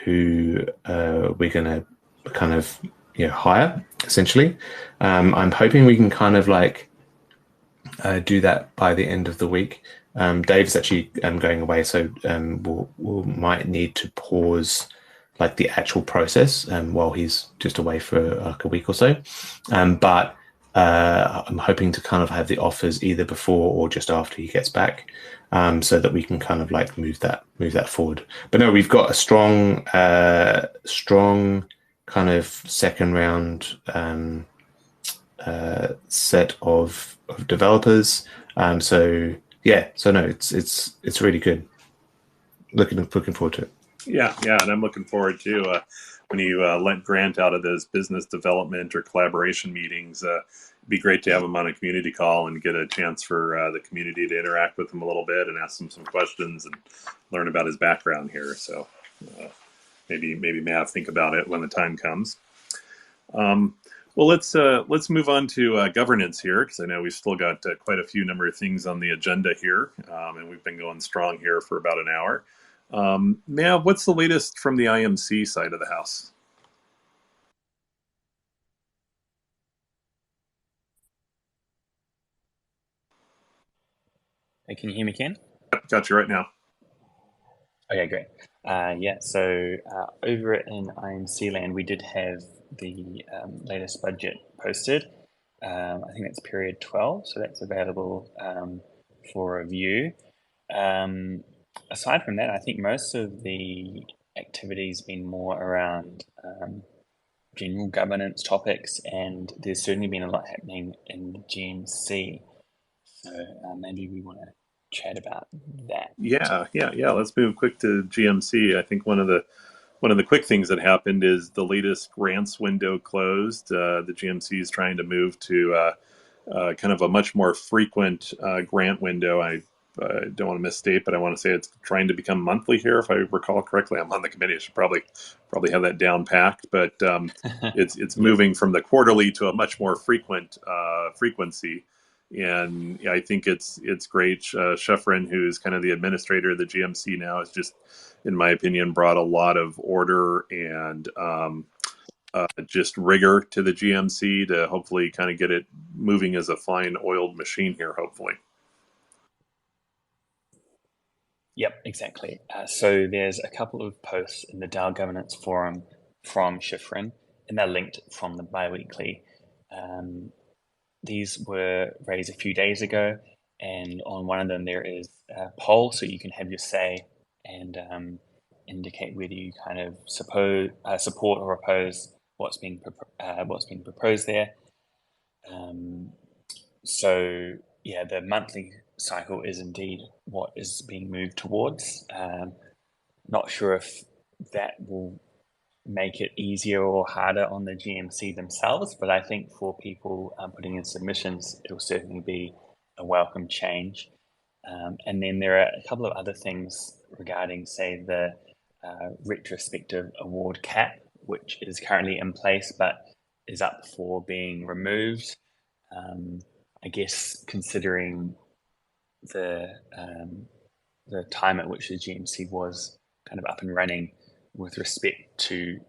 S3: who we're going to kind of hire, essentially. I'm hoping we can kind of like do that by the end of the week. Dave's actually going away, so we'll might need to pause like the actual process while he's just away for like a week or so. But I'm hoping to kind of have the offers either before or just after he gets back, so that we can kind of like move that forward. But no, we've got a strong kind of second round set of developers. So no, it's really good. Looking forward to it.
S1: Yeah, and I'm looking forward to when you let Grant out of those business development or collaboration meetings. It'd be great to have him on a community call and get a chance for the community to interact with him a little bit and ask him some questions and learn about his background here. So maybe Mav, think about it when the time comes. Well, let's move on to governance here, because I know we've still got quite a few number of things on the agenda here, and we've been going strong here for about an hour. Mav, what's the latest from the IMC side of the house?
S2: Hey, can you hear me, Ken?
S1: Got you right now.
S2: Okay, great. So over in IMC land, we did have the latest budget posted. I think that's period 12, so that's available for review. Aside from that, I think most of the activity's been more around general governance topics, and there's certainly been a lot happening in the GMC. So maybe we want to chat about that.
S1: Yeah. Let's move quick to GMC. I think one of the quick things that happened is the latest grants window closed. The GMC is trying to move to kind of a much more frequent grant window. I don't want to misstate, but I want to say it's trying to become monthly here, if I recall correctly. I'm on the committee. I should probably have that down packed, but it's moving from the quarterly to a much more frequent frequency. And I think it's great. Sheffrin, who's kind of the administrator of the GMC now, has just, in my opinion, brought a lot of order and just rigor to the GMC to hopefully kind of get it moving as a fine oiled machine here, hopefully.
S2: Yep, exactly. So there's a couple of posts in the DAO governance forum from Shifrin, and they're linked from the biweekly. These were raised a few days ago, and on one of them there is a poll, so you can have your say and indicate whether you kind of support or oppose what's being proposed there. So yeah, the monthly cycle is indeed what is being moved towards. Not sure if that will make it easier or harder on the GMC themselves, but I think for people putting in submissions, it will certainly be a welcome change. And then there are a couple of other things regarding, say, the retrospective award cap, which is currently in place but is up for being removed. I guess considering the time at which the GMC was kind of up and running with respect to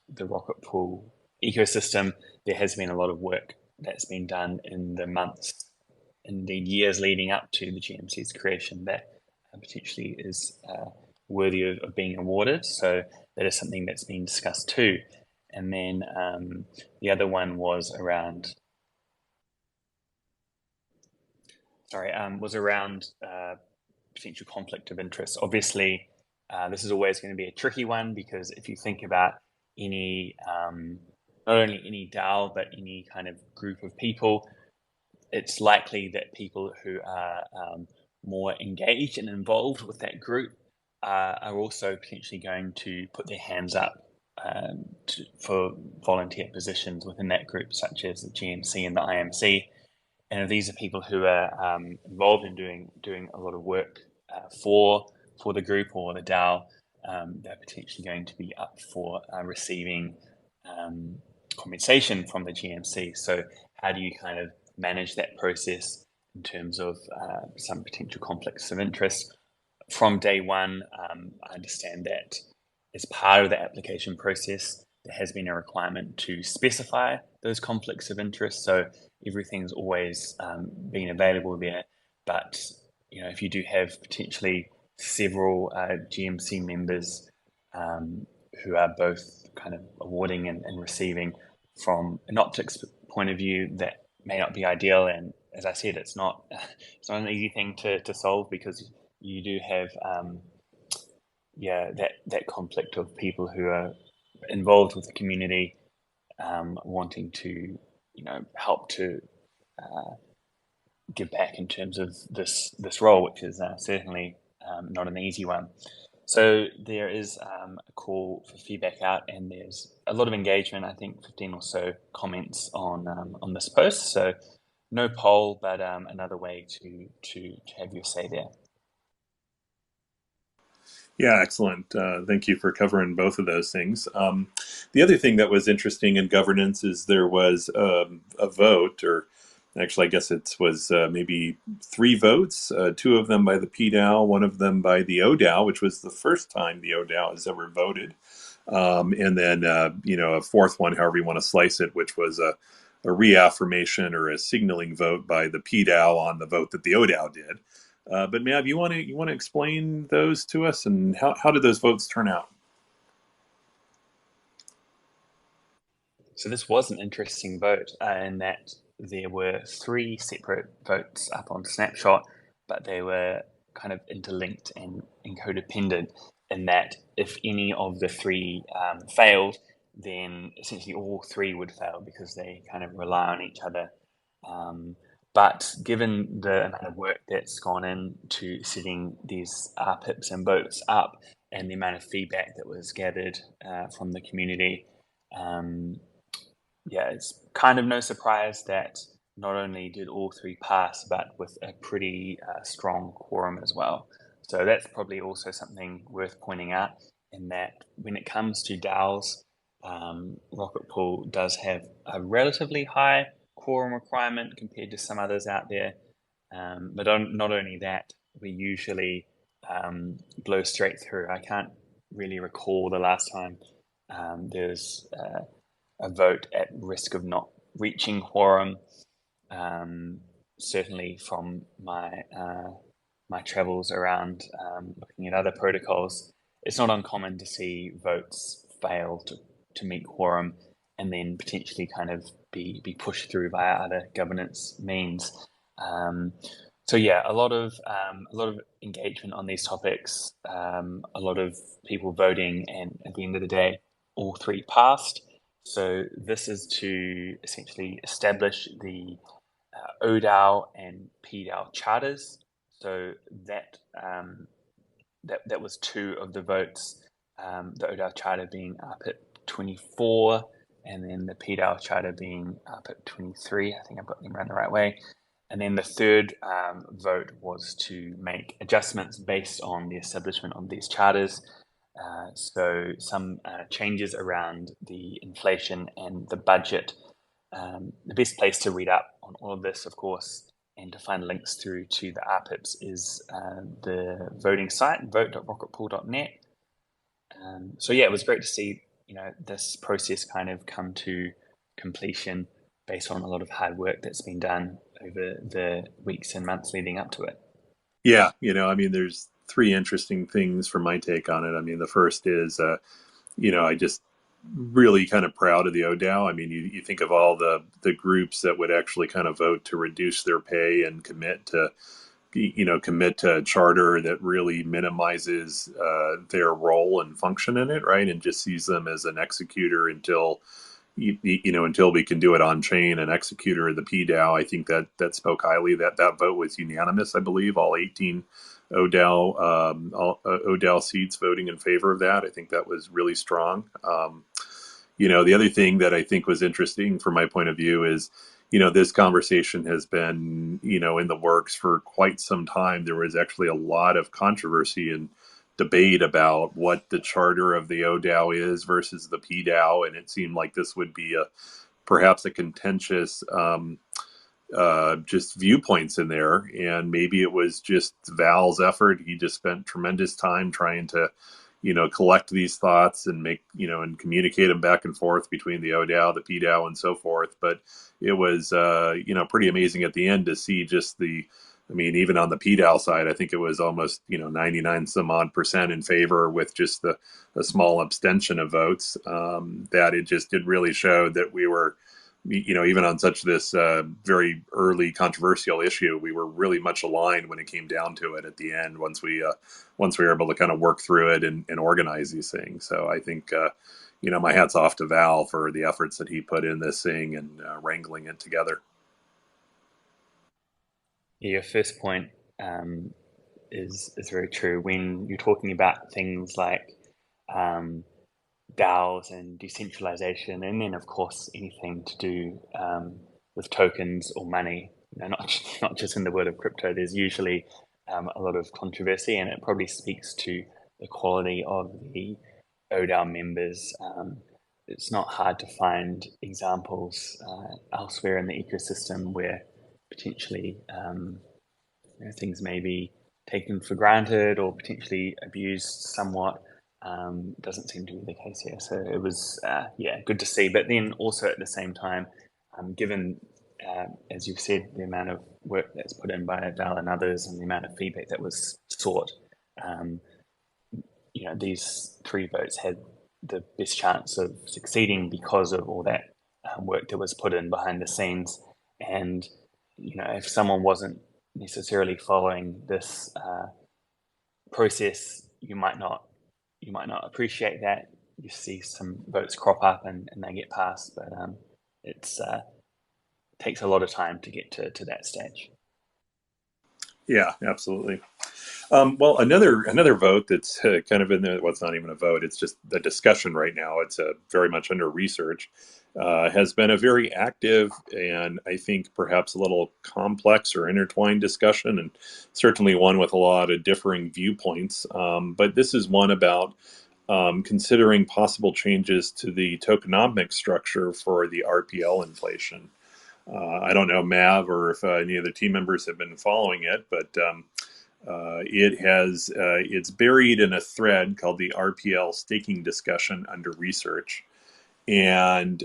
S2: the rocket pool ecosystem, there has been a lot of work that's been done in the months, indeed years leading up to the GMC's creation that potentially is worthy of being awarded. So that is something that's been discussed too. And then the other one was around potential conflict of interest. Obviously, this is always going to be a tricky one, because if you think about any, not only any DAO, but any kind of group of people, it's likely that people who are more engaged and involved with that group are also potentially going to put their hands up for volunteer positions within that group, such as the GMC and the IMC. And if these are people who are involved in doing a lot of work for the group or the DAO, they're potentially going to be up for receiving compensation from the GMC. So how do you kind of manage that process in terms of some potential conflicts of interest? From day one, I understand that as part of the application process, there has been a requirement to specify those conflicts of interest. So everything's always been available there. But if you do have potentially several GMC members who are both kind of awarding and receiving, from an optics point of view, that may not be ideal. And as I said, it's not an easy thing to solve, because you do have that conflict of people who are involved with the community, wanting to help to give back in terms of this role, which is certainly not an easy one. So there is a call for feedback out, and there's a lot of engagement. I think 15 or so comments on this post. So no poll, but another way to have your say there.
S1: Yeah, excellent. Thank you for covering both of those things. The other thing that was interesting in governance is there was a vote, or actually I guess it was maybe 3 votes, 2 of them by the PDAO, 1 of them by the ODAO, which was the first time the ODAO has ever voted. And then, a 4th one, however you want to slice it, which was a reaffirmation or a signaling vote by the PDAO on the vote that the ODAO did. But Mav, you want to explain those to us, and how did those votes turn out?
S2: So this was an interesting vote in that there were 3 separate votes up on Snapshot, but they were kind of interlinked and codependent in that if any of the 3 failed, then essentially all 3 would fail because they kind of rely on each other. But given the amount of work that's gone into setting these RPIPs and votes up and the amount of feedback that was gathered from the community, it's kind of no surprise that not only did all 3 pass, but with a pretty strong quorum as well. So that's probably also something worth pointing out, in that when it comes to DAOs, Rocket Pool does have a relatively high quorum requirement compared to some others out there. But not only that, we usually blow straight through. I can't really recall the last time there's a vote at risk of not reaching quorum. Certainly from my travels around looking at other protocols, it's not uncommon to see votes fail to meet quorum and then potentially kind of be pushed through via other governance means. So yeah, a lot of engagement on these topics, a lot of people voting, and at the end of the day, all 3 passed. So this is to essentially establish the ODAO and PDAO charters. So that was 2 of the votes. The ODAO charter being up at 24, and then the PDAO charter being up at 23. I think I've got them around the right way. And then the 3rd vote was to make adjustments based on the establishment of these charters. So some changes around the inflation and the budget. The best place to read up on all of this, of course, and to find links through to the RPIPs is the voting site, vote.rocketpool.net. So yeah, it was great to see this process kind of come to completion based on a lot of hard work that's been done over the weeks and months leading up to it.
S1: Yeah, there's 3 interesting things from my take on it. The first is, I just really kind of proud of the ODAO. You think of all the groups that would actually kind of vote to reduce their pay and commit to a charter that really minimizes their role and function in it, right? And just sees them as an executor until we can do it on chain, an executor of the PDAO. I think that spoke highly. That vote was unanimous, I believe, all 18 ODAO seats voting in favor of that. I think that was really strong. The other thing that I think was interesting from my point of view is, this conversation has been, in the works for quite some time. There was actually a lot of controversy and debate about what the charter of the ODAO is versus the PDAO, and it seemed like this would be perhaps a contentious just viewpoints in there. And maybe it was just Val's effort. He just spent tremendous time trying to collect these thoughts and make, and communicate them back and forth between the ODAO, the PDAO, and so forth. But it was, pretty amazing at the end to see just even on the PDAO side, I think it was almost, 99 some odd percent in favor with just a small abstention of votes, that it really showed that we were, even on such this very early controversial issue, we were really much aligned when it came down to it at the end, once we were able to kind of work through it and organize these things. So I think, my hat's off to Val for the efforts that he put in this thing and wrangling it together.
S2: Your first point is very true. When you're talking about things like DAOs and decentralization, and then of course anything to do with tokens or money, not just in the world of crypto, there's usually a lot of controversy, and it probably speaks to the quality of the ODAO members. It's not hard to find examples elsewhere in the ecosystem where potentially things may be taken for granted or potentially abused somewhat. Doesn't seem to be the case here. So it was, good to see. But then also at the same time, given, as you've said, the amount of work that's put in by Val and others and the amount of feedback that was sought, these 3 votes had the best chance of succeeding because of all that work that was put in behind the scenes. And if someone wasn't necessarily following this process, you might not appreciate that. You see some votes crop up and they get passed, but it takes a lot of time to get to that stage.
S1: Yeah, absolutely. Well, another vote that's kind of in there. Well, it's not even a vote. It's just a discussion right now. It's very much under research. Has been a very active and I think perhaps a little complex or intertwined discussion, and certainly one with a lot of differing viewpoints. But this is one about considering possible changes to the tokenomic structure for the RPL inflation. I don't know, Mav, or if any of the team members have been following it, but it's buried in a thread called the RPL staking discussion under research. And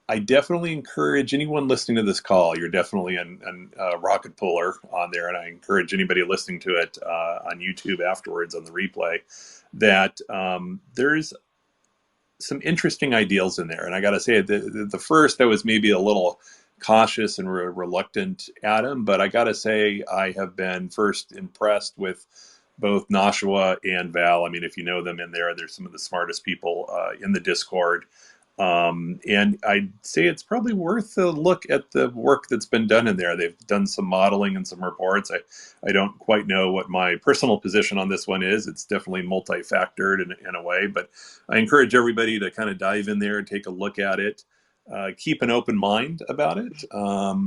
S1: I definitely encourage anyone listening to this call, you're definitely a rocket puller on there, and I encourage anybody listening to it on YouTube afterwards on the replay, that there's some interesting ideals in there. And I got to say, the first I was maybe a little cautious and reluctant at them, but I got to say I have been first impressed with both Nashua and Val. I mean, if you know them in there, they're some of the smartest people in the Discord. And I'd say it's probably worth a look at the work that's been done in there. They've done some modeling and some reports. I don't quite know what my personal position on this one is. It's definitely multi-factored in a way, but I encourage everybody to kind of dive in there and take a look at it. Keep an open mind about it.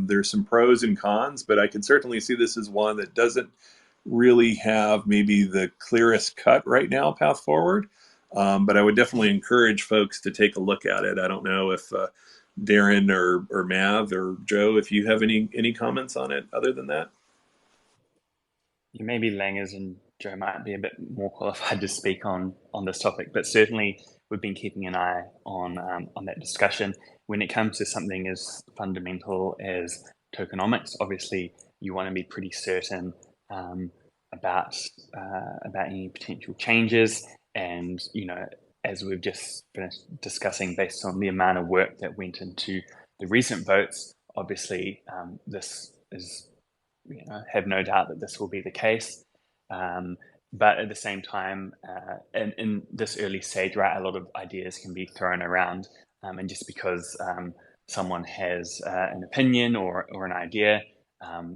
S1: There's some pros and cons, but I can certainly see this as one that doesn't really have maybe the clearest cut right now path forward. But I would definitely encourage folks to take a look at it. I don't know if Darren or Mav or Joe, if you have any comments on it other than that.
S2: Maybe Langers and Joe might be a bit more qualified to speak on this topic, but certainly we've been keeping an eye on that discussion. When it comes to something as fundamental as tokenomics, obviously you want to be pretty certain about any potential changes. And, as we've just finished discussing, based on the amount of work that went into the recent votes, obviously this is, have no doubt that this will be the case. But at the same time, in this early stage, right, a lot of ideas can be thrown around. And just because someone has an opinion or an idea,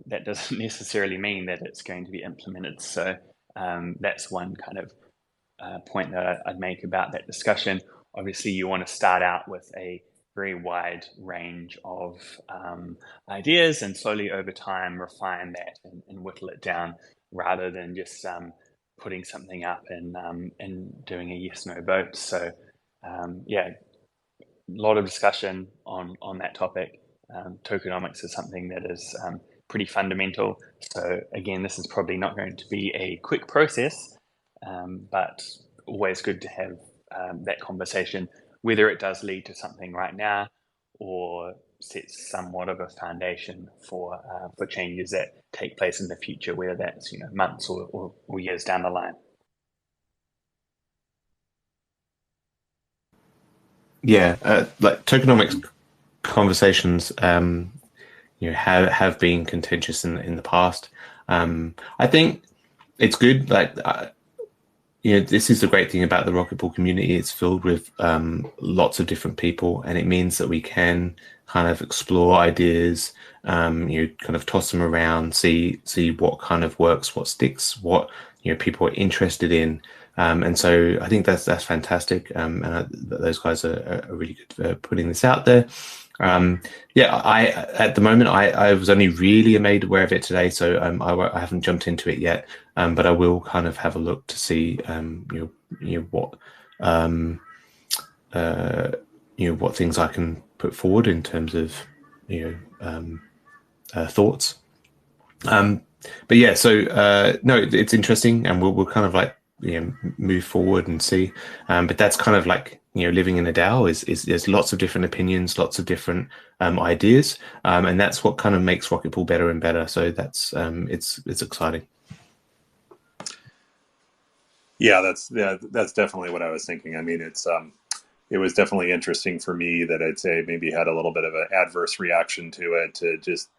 S2: that doesn't necessarily mean that it's going to be implemented. So that's one kind of point that I'd make about that discussion. Obviously, you want to start out with a very wide range of ideas and slowly over time refine that and whittle it down, rather than just putting something up and doing a yes/no vote. So a lot of discussion on that topic. Tokenomics is something that is pretty fundamental. So again, this is probably not going to be a quick process, but always good to have that conversation, whether it does lead to something right now or sets somewhat of a foundation for changes that take place in the future, whether that's months or years down the line.
S3: Yeah, like tokenomics conversations, have been contentious in the past. I think it's good. This is the great thing about the Rocket Pool community. It's filled with lots of different people, and it means that we can kind of explore ideas, kind of toss them around, see what kind of works, what sticks, what people are interested in. And so I think that's fantastic. And those guys are really good for putting this out there. At the moment, I was only really made aware of it today, so I haven't jumped into it yet. But I will kind of have a look to see, what what things I can put forward in terms of, thoughts. But yeah, so no, it's interesting, and we'll kind of move forward and see. But that's kind of like, living in a DAO is there's lots of different opinions, lots of different ideas, and that's what kind of makes Rocket Pool better and better. So that's it's exciting.
S1: Yeah, that's definitely what I was thinking. I mean, it's it was definitely interesting for me that I'd say maybe had a little bit of an adverse reaction to it, to just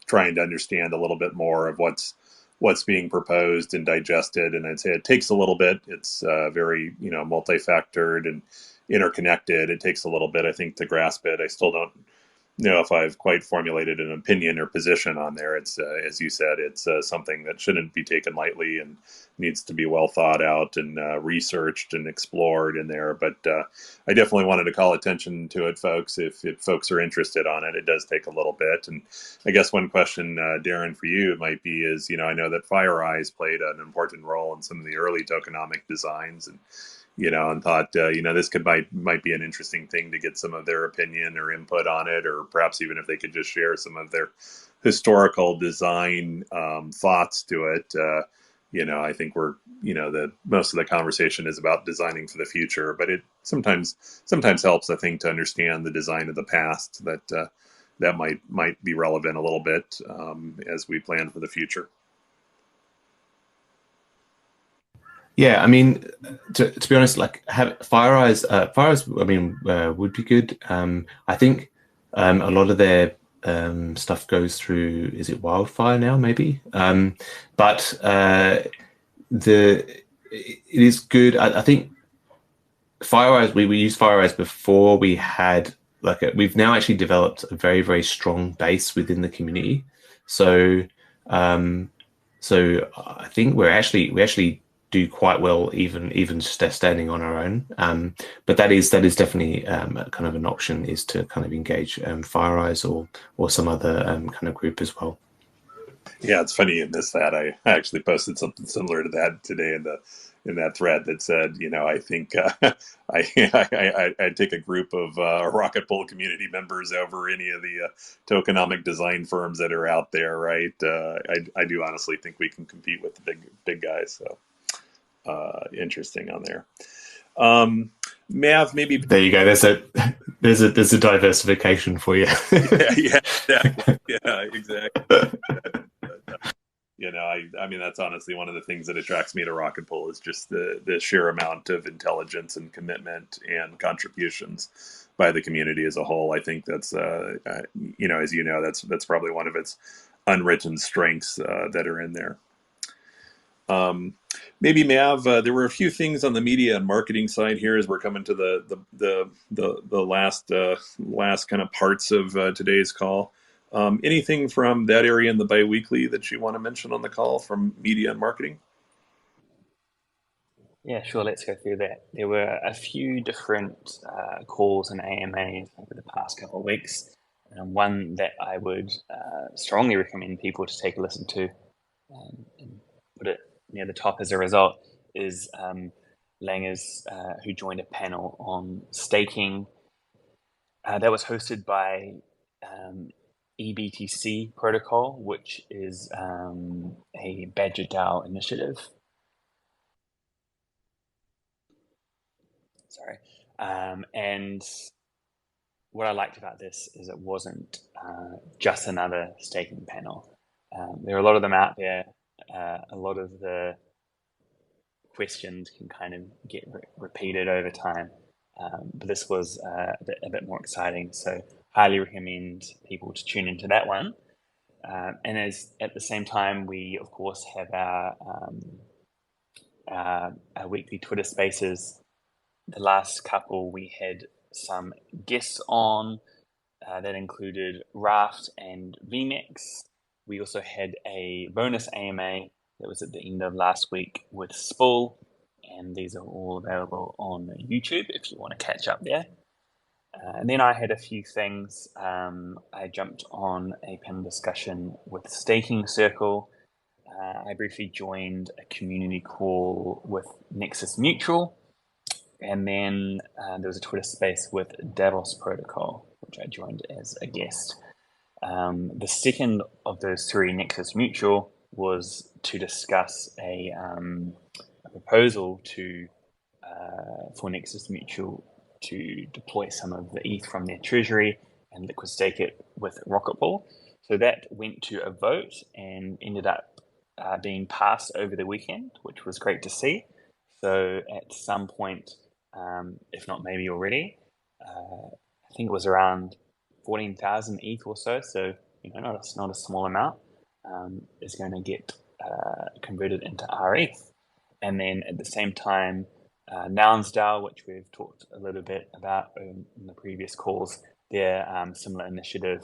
S1: trying to understand a little bit more of what's being proposed and digested. And I'd say it takes a little bit. It's very, multi-factored and interconnected. It takes a little bit, I think, to grasp it. I still don't know if I've quite formulated an opinion or position on there. It's as you said, it's something that shouldn't be taken lightly and needs to be well thought out and researched and explored in there. But I definitely wanted to call attention to it, folks. If folks are interested on it, it does take a little bit. And I guess one question, Darren, for you might be is, I know that FireEye's played an important role in some of the early tokenomic designs, and thought, this might be an interesting thing to get some of their opinion or input on it, or perhaps even if they could just share some of their historical design thoughts to it. I think the most of the conversation is about designing for the future, but it sometimes helps, I think, to understand the design of the past that might be relevant a little bit as we plan for the future.
S3: Yeah, I mean, to be honest, like FireEyes, would be good. I think a lot of their stuff goes through, is it Wildfire now, maybe? But it is good. I think FireEyes, we used FireEyes before we had we've now actually developed a very, very strong base within the community. So I think we actually do quite well, even just standing on our own. But that is definitely kind of an option, is to kind of engage FireEyes or some other kind of group as well.
S1: Yeah, it's funny in this that I actually posted something similar to that today in that thread that said, I think I'd take a group of Rocket Pool community members over any of the tokenomic design firms that are out there, right? I do honestly think we can compete with the big guys. So. Interesting on there. Mav, maybe
S3: there you go. There's a diversification for you.
S1: yeah, exactly. Yeah, exactly. I mean, that's honestly one of the things that attracts me to Rocket Pool, is just the sheer amount of intelligence and commitment and contributions by the community as a whole. I think that's as that's probably one of its unwritten strengths that are in there. Maybe Mav, there were a few things on the media and marketing side here as we're coming to the last kind of parts of today's call. Anything from that area in the biweekly that you want to mention on the call from media and marketing?
S2: Yeah, sure. Let's go through that. There were a few different calls and AMAs over the past couple of weeks. One that I would strongly recommend people to take a listen to and put it near the top as a result is Langers, who joined a panel on staking that was hosted by eBTC protocol, which is a Badger DAO initiative. Sorry. And what I liked about this is it wasn't just another staking panel. There are a lot of them out there. A lot of the questions can kind of get repeated over time, but this was a bit more exciting. So highly recommend people to tune into that one. And at the same time, we of course have our weekly Twitter Spaces. The last couple we had some guests on that included Raft and VMAX. We also had a bonus AMA that was at the end of last week with Spool, and these are all available on YouTube if you want to catch up there. And then I had a few things. I jumped on a panel discussion with Staking Circle. I briefly joined a community call with Nexus Mutual. And then there was a Twitter space with Davos Protocol, which I joined as a guest. The second of those three, Nexus Mutual, was to discuss a proposal for Nexus Mutual to deploy some of the ETH from their treasury and liquid stake it with Rocket Pool. So that went to a vote and ended up being passed over the weekend, which was great to see. So at some point if not maybe already. I think it was around 14,000 ETH or so. So not a small amount. Is going to get converted into rETH, and then at the same time, Nounsdale, which we've talked a little bit about in the previous calls, their similar initiative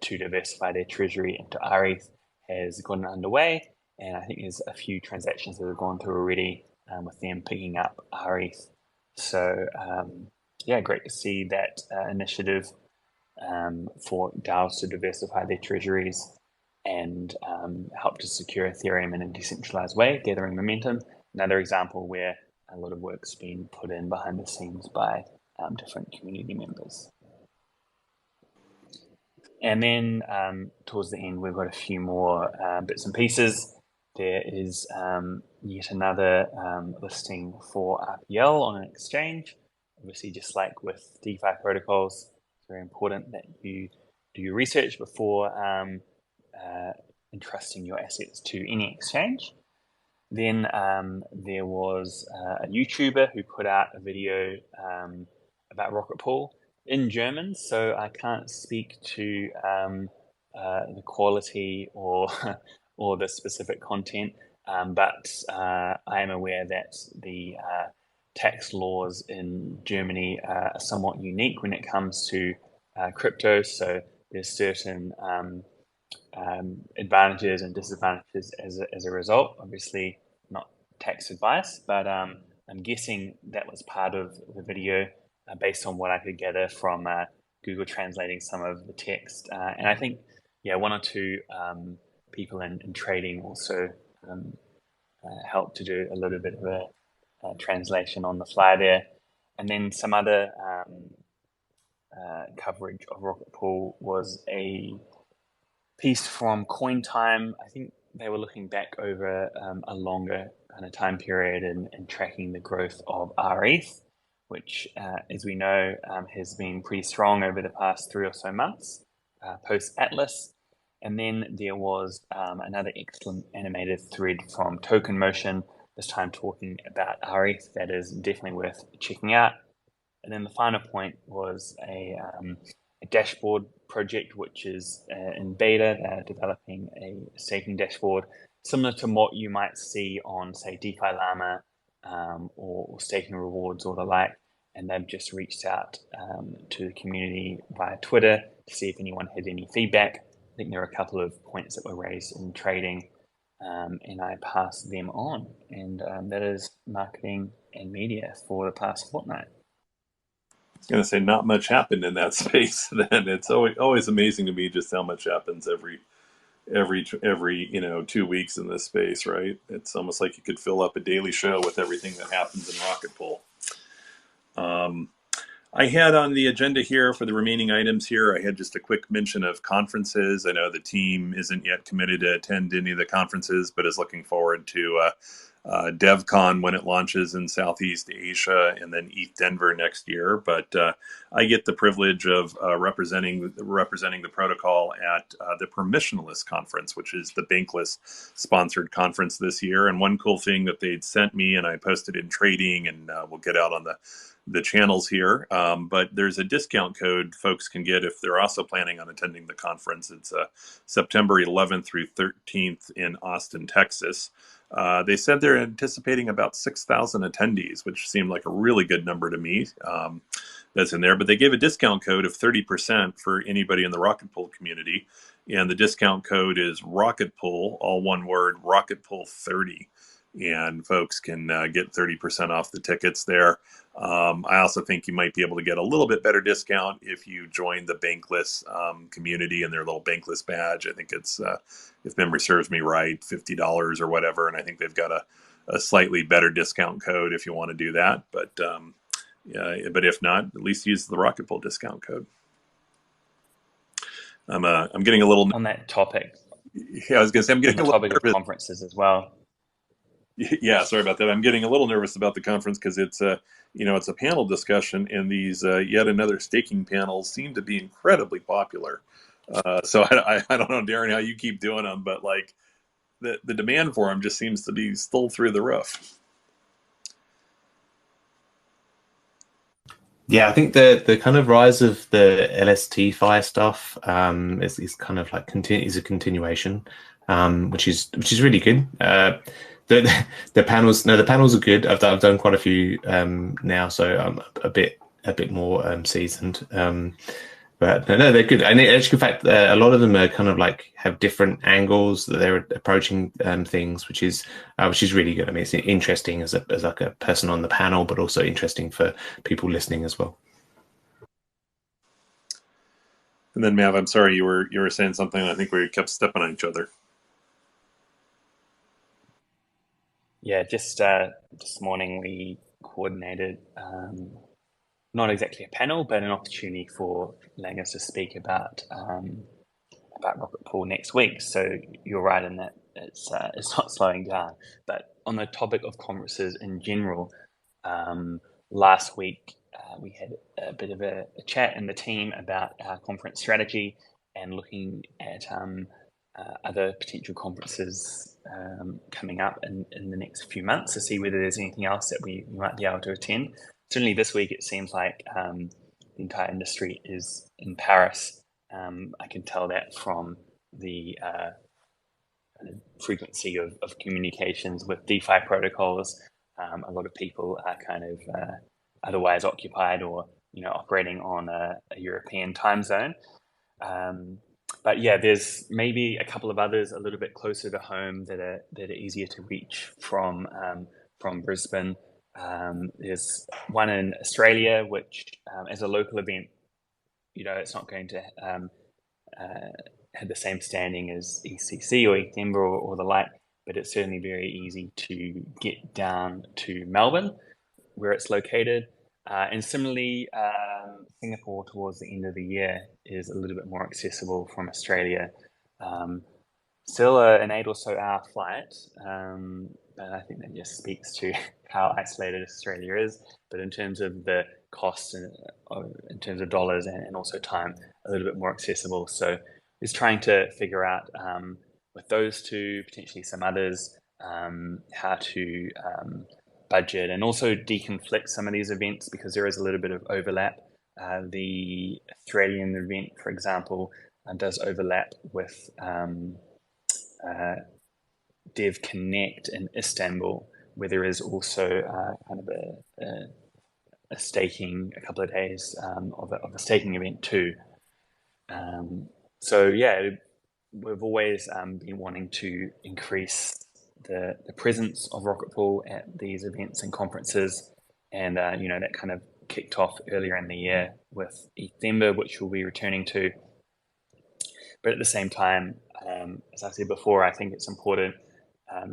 S2: to diversify their treasury into rETH has gotten underway, and I think there's a few transactions that have gone through already with them picking up rETH. So great to see that initiative for DAOs to diversify their treasuries and help to secure Ethereum in a decentralized way, gathering momentum. Another example where a lot of work's been put in behind the scenes by different community members. And then towards the end, we've got a few more bits and pieces. There is yet another listing for RPL on an exchange. Obviously, just like with DeFi protocols, it's very important that you do your research before entrusting your assets to any exchange. Then there was a YouTuber who put out a video about Rocket Pool in German, so I can't speak to the quality or or the specific content, but I am aware that the tax laws in Germany are somewhat unique when it comes to crypto. So there's certain advantages and disadvantages as a result. Obviously, not tax advice, but I'm guessing that was part of the video based on what I could gather from Google translating some of the text. And I think, one or two people in trading also helped to do a little bit of a translation on the fly there. And then some other coverage of Rocket Pool was a piece from Coin Time. I think they were looking back over a longer kind of time period and tracking the growth of rETH, which, as we know, has been pretty strong over the past 3 or so months post Atlas. And then there was another excellent animated thread from Token Motion, this time talking about rETH. That is definitely worth checking out. And then the final point was a dashboard project, which is in beta. They're developing a staking dashboard similar to what you might see on, say, DeFi Llama or staking rewards or the like. And they've just reached out to the community via Twitter to see if anyone had any feedback. I think there are a couple of points that were raised in trading, and I passed them on. And that is marketing and media for the past fortnight.
S1: I was going to say, not much happened in that space. Then it's always amazing to me just how much happens every 2 weeks in this space, right? It's almost like you could fill up a daily show with everything that happens in Rocket Pool. I had on the agenda here for the remaining items here, I had just a quick mention of conferences. I know the team isn't yet committed to attend any of the conferences, but is looking forward to DevCon when it launches in Southeast Asia, and then ETH Denver next year. But I get the privilege of representing the protocol at the permissionless conference, which is the Bankless sponsored conference this year. And one cool thing that they'd sent me, and I posted in trading, and we'll get out on the channels here, but there's a discount code folks can get if they're also planning on attending the conference. It's September 11th through 13th in Austin, Texas. They said they're anticipating about 6,000 attendees, which seemed like a really good number to me. That's in there, but they gave a discount code of 30% for anybody in the Rocket Pool community, and the discount code is Rocket Pool, all one word, Rocket Pool 30. And folks can get 30% off the tickets there. I also think you might be able to get a little bit better discount if you join the Bankless community and their little Bankless badge. I think it's, if memory serves me right, $50 or whatever. And I think they've got a slightly better discount code if you want to do that. But if not, at least use the Rocket Pool discount code. I'm getting a little
S2: on that topic.
S1: Yeah, I was going to say I'm getting a little
S2: topic of conferences as well.
S1: Yeah, sorry about that. I'm getting a little nervous about the conference because it's a panel discussion, and these yet another staking panels seem to be incredibly popular. So I don't know, Darren, how you keep doing them, but like the demand for them just seems to be still through the roof.
S3: Yeah, I think the kind of rise of the LST Fi stuff is kind of like is a continuation, which is really good. The panels, no, the panels are good. I've done quite a few now, so I'm a bit more seasoned. But no, they're good. And actually, in fact, a lot of them are kind of like have different angles that they're approaching things, which is really good. I mean, it's interesting as like a person on the panel, but also interesting for people listening as well.
S1: And then Mav, I'm sorry, you were saying something. I think we kept stepping on each other.
S2: Yeah, just this morning we coordinated not exactly a panel, but an opportunity for Langos to speak about Rocket Pool next week. So you're right in that it's not slowing down. But on the topic of conferences in general, last week we had a bit of a chat in the team about our conference strategy and looking at other potential conferences coming up in the next few months to see whether there's anything else that we might be able to attend. Certainly this week it seems like the entire industry is in Paris. I can tell that from the frequency of communications with DeFi protocols. A lot of people are kind of otherwise occupied or operating on a European time zone. But yeah, there's maybe a couple of others a little bit closer to home that are easier to reach from Brisbane. There's one in Australia, which as a local event, it's not going to have the same standing as ECC or ETH or the like, but it's certainly very easy to get down to Melbourne, where it's located. And similarly, Singapore towards the end of the year is a little bit more accessible from Australia. Still an 8 or so hour flight, but I think that just speaks to how isolated Australia is. But in terms of the costs and in terms of dollars and also time, a little bit more accessible. So it's trying to figure out with those two, potentially some others, how to budget and also deconflict some of these events because there is a little bit of overlap. The Australian event, for example, does overlap with Dev Connect in Istanbul, where there is also kind of a staking, a couple of days of a staking event too. So yeah, we've always been wanting to increase the presence of Rocket Pool at these events and conferences, and that kind of kicked off earlier in the year with ETH, which we'll be returning to. But at the same time, as I said before, I think it's important,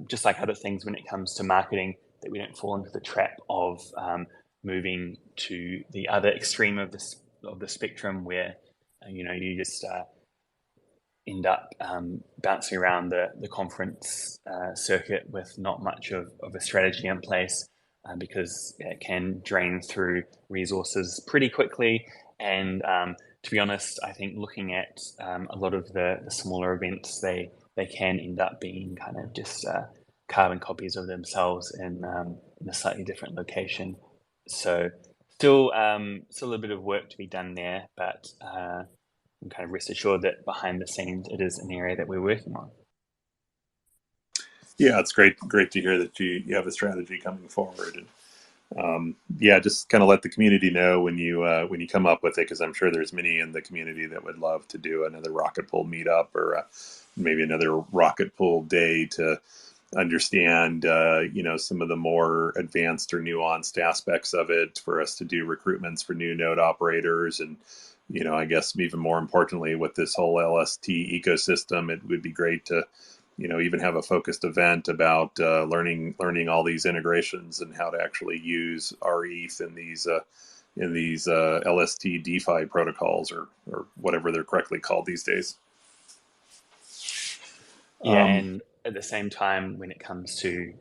S2: just like other things when it comes to marketing, that we don't fall into the trap of moving to the other extreme of the spectrum, where you just end up bouncing around the conference circuit with not much of a strategy in place, because it can drain through resources pretty quickly. And to be honest, I think looking at a lot of the smaller events, they can end up being kind of just carbon copies of themselves in a slightly different location. So still a bit of work to be done there, but I'm kind of rest assured that behind the scenes, it is an area that we're working on.
S1: Yeah, it's great to hear that you have a strategy coming forward, and just kind of let the community know when you come up with it, because I'm sure there's many in the community that would love to do another Rocket Pool meetup or maybe another Rocket Pool day to understand some of the more advanced or nuanced aspects of it, for us to do recruitments for new node operators. And I guess even more importantly, with this whole LST ecosystem, it would be great to even have a focused event about learning all these integrations and how to actually use rETH in these LST DeFi protocols, or whatever they're correctly called these days.
S2: Yeah, and at the same time, when it comes to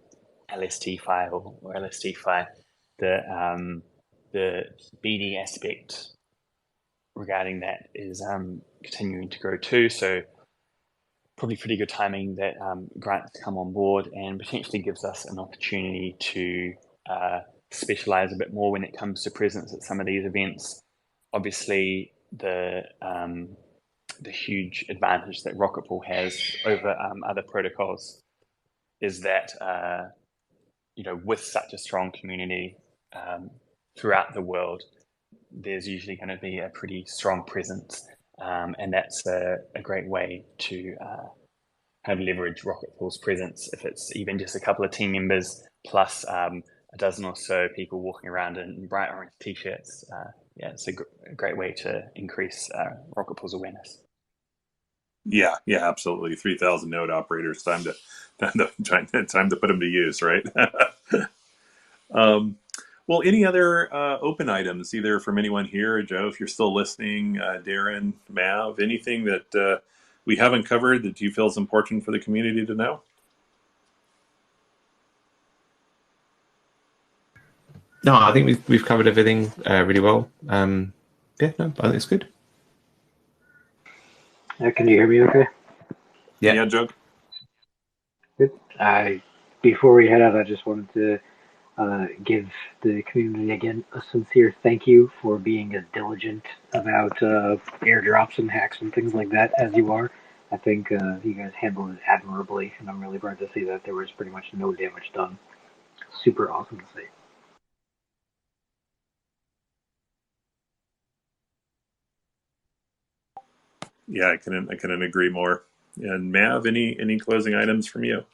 S2: LST-Fi or LST-Fi, the BD aspect regarding that is continuing to grow too. So probably pretty good timing that Grant's come on board and potentially gives us an opportunity to specialize a bit more when it comes to presence at some of these events. Obviously, the huge advantage that Rocket Pool has over other protocols is that with such a strong community throughout the world, there's usually going to be a pretty strong presence, and that's a great way to kind of leverage Rocket Pool's presence. If it's even just a couple of team members plus a dozen or so people walking around in bright orange t-shirts, it's a great way to increase Rocket Pool's awareness.
S1: Yeah, absolutely. 3,000 node operators. Time to put them to use, right? Well, any other open items, either from anyone here, Joe, if you're still listening, Darren, Mav, anything that we haven't covered that you feel is important for the community to know?
S3: No, I think we've covered everything really well. I think it's good.
S4: Can you hear me okay?
S1: Yeah, Joe.
S4: Good. Before we head out, I just wanted to give the community again a sincere thank you for being as diligent about airdrops and hacks and things like that as you are. I think you guys handled it admirably, and I'm really proud to see that there was pretty much no damage done. Super awesome to see.
S1: Yeah, I couldn't agree more. And Mav, any closing items from you?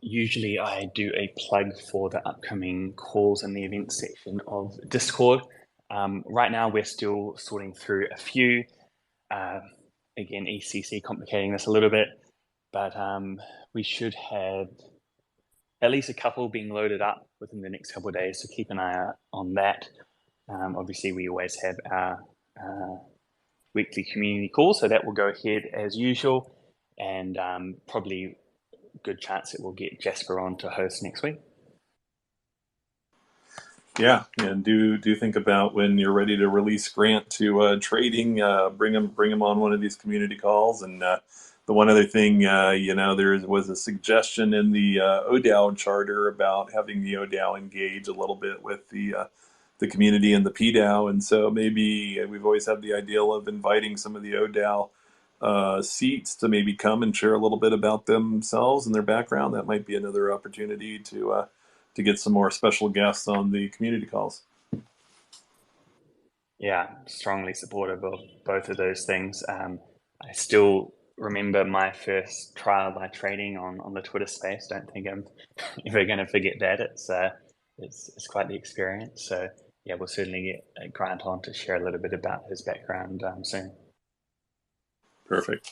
S2: Usually I do a plug for the upcoming calls in the events section of Discord. Right now we're still sorting through a few. Again, ECC complicating this a little bit, but we should have at least a couple being loaded up within the next couple of days, so keep an eye out on that. Obviously, we always have our weekly community call, so that will go ahead as usual, and probably good chance that we'll get Jasper on to host next week.
S1: Yeah, and do think about when you're ready to release Grant to trading, bring him on one of these community calls. And the one other thing, there was a suggestion in the ODAO charter about having the ODAO engage a little bit with the community and the PDAO, and so maybe we've always had the ideal of inviting some of the ODAO seats to maybe come and share a little bit about themselves and their background. That might be another opportunity to get some more special guests on the community calls.
S2: Yeah, strongly supportive of both of those things. I still remember my first trial by trading on the Twitter space. Don't think I'm ever going to forget that. It's quite the experience. So yeah, we'll certainly get Grant on to share a little bit about his background soon.
S1: Perfect.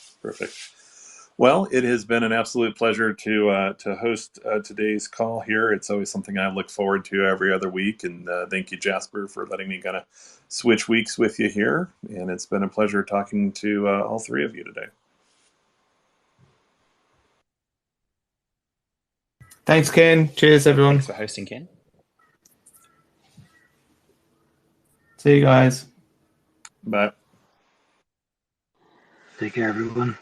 S1: Well, it has been an absolute pleasure to host today's call here. It's always something I look forward to every other week, and thank you, Jasper, for letting me kind of switch weeks with you here. And it's been a pleasure talking to all three of you today.
S3: Thanks, Ken. Cheers, everyone.
S2: Thanks for hosting, Ken.
S3: See you guys.
S1: Bye.
S4: Take care, everyone.